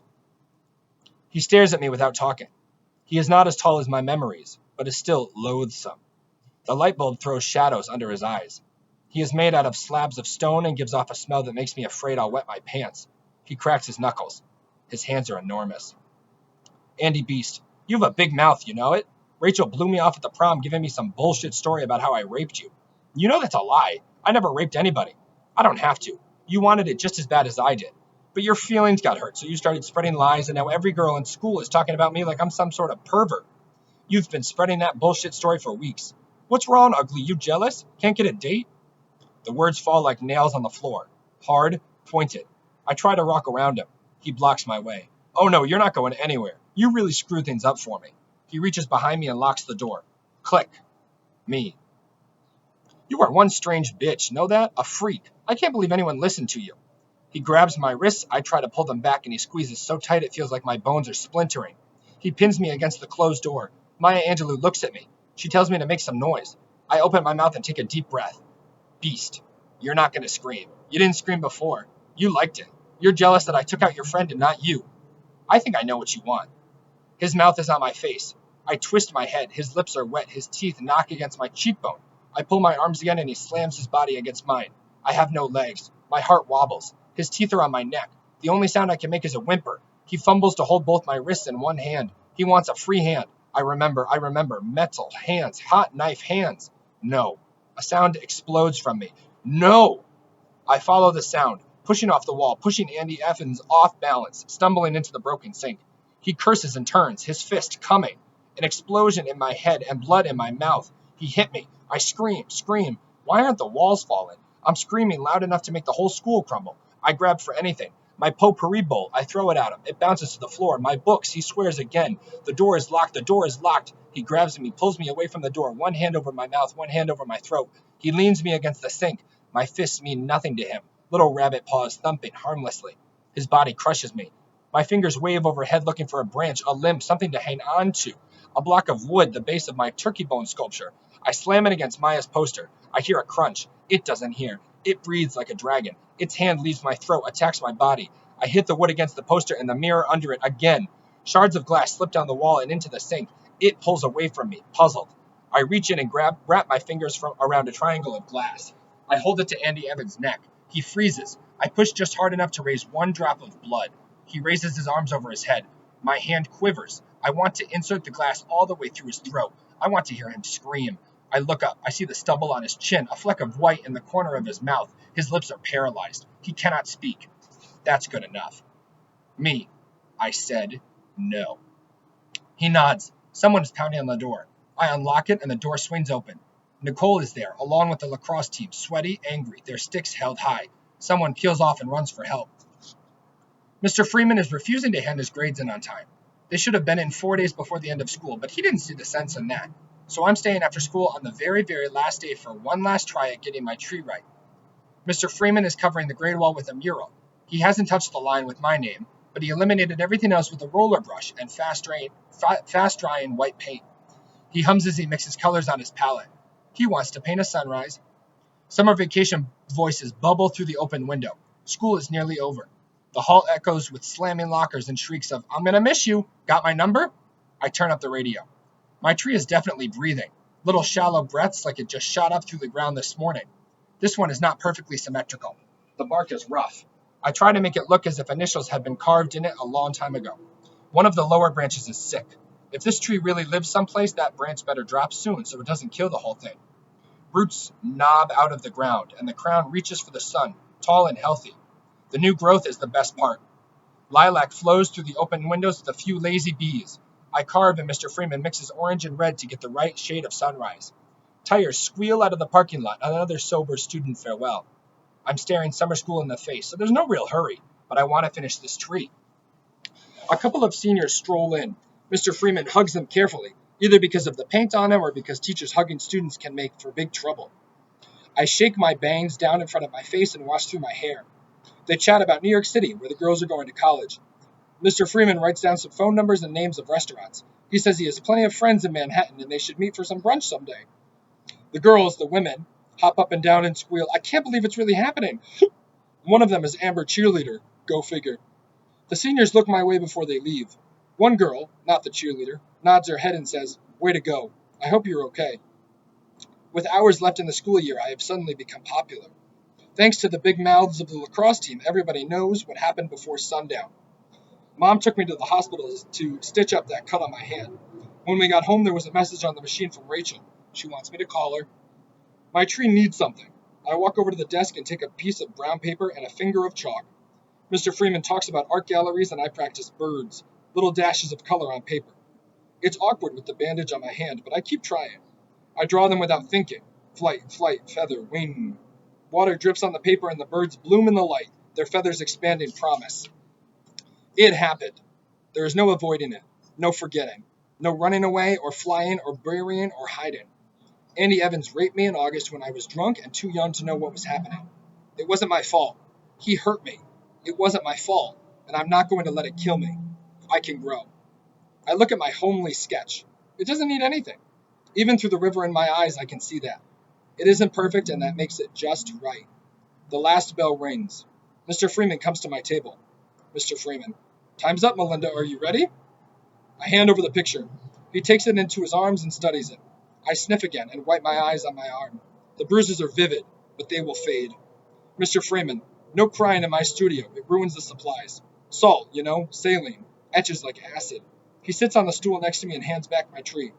He stares at me without talking. He is not as tall as my memories, but is still loathsome. The light bulb throws shadows under his eyes. He is made out of slabs of stone and gives off a smell that makes me afraid I'll wet my pants. He cracks his knuckles. His hands are enormous. Andy Beast, you have a big mouth, you know it? Rachel blew me off at the prom giving me some bullshit story about how I raped you. You know that's a lie. I never raped anybody. I don't have to. You wanted it just as bad as I did. But your feelings got hurt, so you started spreading lies, and now every girl in school is talking about me like I'm some sort of pervert. You've been spreading that bullshit story for weeks. What's wrong, ugly? You jealous? Can't get a date? The words fall like nails on the floor. Hard, pointed. I try to walk around him. He blocks my way. Oh no, you're not going anywhere. You really screwed things up for me. He reaches behind me and locks the door. Click. Me. You are one strange bitch, know that? A freak. I can't believe anyone listened to you. He grabs my wrists, I try to pull them back, and he squeezes so tight it feels like my bones are splintering. He pins me against the closed door. Maya Angelou looks at me. She tells me to make some noise. I open my mouth and take a deep breath. Beast, you're not going to scream. You didn't scream before. You liked it. You're jealous that I took out your friend and not you. I think I know what you want. His mouth is on my face. I twist my head. His lips are wet. His teeth knock against my cheekbone. I pull my arms again and he slams his body against mine. I have no legs. My heart wobbles. His teeth are on my neck. The only sound I can make is a whimper. He fumbles to hold both my wrists in one hand. He wants a free hand. I remember. Metal hands. Hot knife hands. No. A sound explodes from me. No! I follow the sound, pushing off the wall, pushing Andy Evans off balance, stumbling into the broken sink. He curses and turns, his fist coming. An explosion in my head and blood in my mouth. He hit me. I scream. Why aren't the walls falling? I'm screaming loud enough to make the whole school crumble. I grab for anything. My potpourri bowl, I throw it at him. It bounces to the floor. My books, he swears again. The door is locked. He grabs me, pulls me away from the door, one hand over my mouth, one hand over my throat. He leans me against the sink. My fists mean nothing to him. Little rabbit paws thumping harmlessly. His body crushes me. My fingers wave overhead looking for a branch, a limb, something to hang on to. A block of wood, the base of my turkey bone sculpture. I slam it against Maya's poster. I hear a crunch. It doesn't hear. It breathes like a dragon. Its hand leaves my throat, attacks my body. I hit the wood against the poster and the mirror under it again. Shards of glass slip down the wall and into the sink. It pulls away from me, puzzled. I reach in and wrap my fingers around a triangle of glass. I hold it to Andy Evans' neck. He freezes. I push just hard enough to raise one drop of blood. He raises his arms over his head. My hand quivers. I want to insert the glass all the way through his throat. I want to hear him scream. I look up. I see the stubble on his chin, a fleck of white in the corner of his mouth. His lips are paralyzed. He cannot speak. That's good enough. Me. I said no. He nods. Someone is pounding on the door. I unlock it and the door swings open. Nicole is there, along with the lacrosse team, sweaty, angry, their sticks held high. Someone peels off and runs for help. Mr. Freeman is refusing to hand his grades in on time. They should have been in 4 days before the end of school, but he didn't see the sense in that. So I'm staying after school on the very, very last day for one last try at getting my tree right. Mr. Freeman is covering the grade wall with a mural. He hasn't touched the line with my name, but he eliminated everything else with a roller brush and fast-drying white paint. He hums as he mixes colors on his palette. He wants to paint a sunrise. Summer vacation voices bubble through the open window. School is nearly over. The hall echoes with slamming lockers and shrieks of, "I'm gonna miss you. Got my number?" I turn up the radio. My tree is definitely breathing. Little shallow breaths like it just shot up through the ground this morning. This one is not perfectly symmetrical. The bark is rough. I try to make it look as if initials had been carved in it a long time ago. One of the lower branches is sick. If this tree really lives someplace, that branch better drop soon so it doesn't kill the whole thing. Roots knob out of the ground, and the crown reaches for the sun, tall and healthy. The new growth is the best part. Lilac flows through the open windows with a few lazy bees. I carve and Mr. Freeman mixes orange and red to get the right shade of sunrise. Tires squeal out of the parking lot, another sober student farewell. I'm staring summer school in the face, so there's no real hurry, but I want to finish this tree. A couple of seniors stroll in. Mr. Freeman hugs them carefully, either because of the paint on him or because teachers hugging students can make for big trouble. I shake my bangs down in front of my face and wash through my hair. They chat about New York City, where the girls are going to college. Mr. Freeman writes down some phone numbers and names of restaurants. He says he has plenty of friends in Manhattan and they should meet for some brunch someday. The girls, the women, hop up and down and squeal, "I can't believe it's really happening." One of them is Amber Cheerleader. Go figure. The seniors look my way before they leave. One girl, not the cheerleader, nods her head and says, "Way to go. I hope you're okay." With hours left in the school year, I have suddenly become popular. Thanks to the big mouths of the lacrosse team, everybody knows what happened before sundown. Mom took me to the hospital to stitch up that cut on my hand. When we got home, there was a message on the machine from Rachel. She wants me to call her. My tree needs something. I walk over to the desk and take a piece of brown paper and a finger of chalk. Mr. Freeman talks about art galleries and I practice birds, little dashes of color on paper. It's awkward with the bandage on my hand, but I keep trying. I draw them without thinking. Flight, flight, feather, wing. Water drips on the paper and the birds bloom in the light, their feathers expanding promise. It happened. There is no avoiding it, no forgetting, no running away or flying or burying or hiding. Andy Evans raped me in August when I was drunk and too young to know what was happening. It wasn't my fault. He hurt me. It wasn't my fault, and I'm not going to let it kill me. I can grow. I look at my homely sketch. It doesn't need anything. Even through the river in my eyes, I can see that. It isn't perfect, and that makes it just right. The last bell rings. Mr. Freeman comes to my table. Mr. Freeman. Time's up, Melinda. Are you ready? I hand over the picture. He takes it into his arms and studies it. I sniff again and wipe my eyes on my arm. The bruises are vivid, but they will fade. Mr. Freeman. No crying in my studio. It ruins the supplies. Salt, you know, saline. Etches like acid. He sits on the stool next to me and hands back my tree.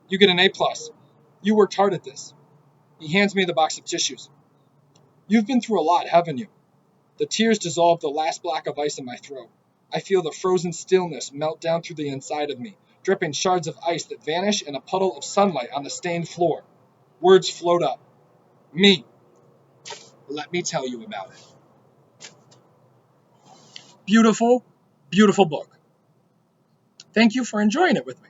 You get an A+. You worked hard at this. He hands me the box of tissues. You've been through a lot, haven't you? The tears dissolve the last block of ice in my throat. I feel the frozen stillness melt down through the inside of me, dripping shards of ice that vanish in a puddle of sunlight on the stained floor. Words float up. Me. Let me tell you about it. Beautiful, beautiful book. Thank you for enjoying it with me.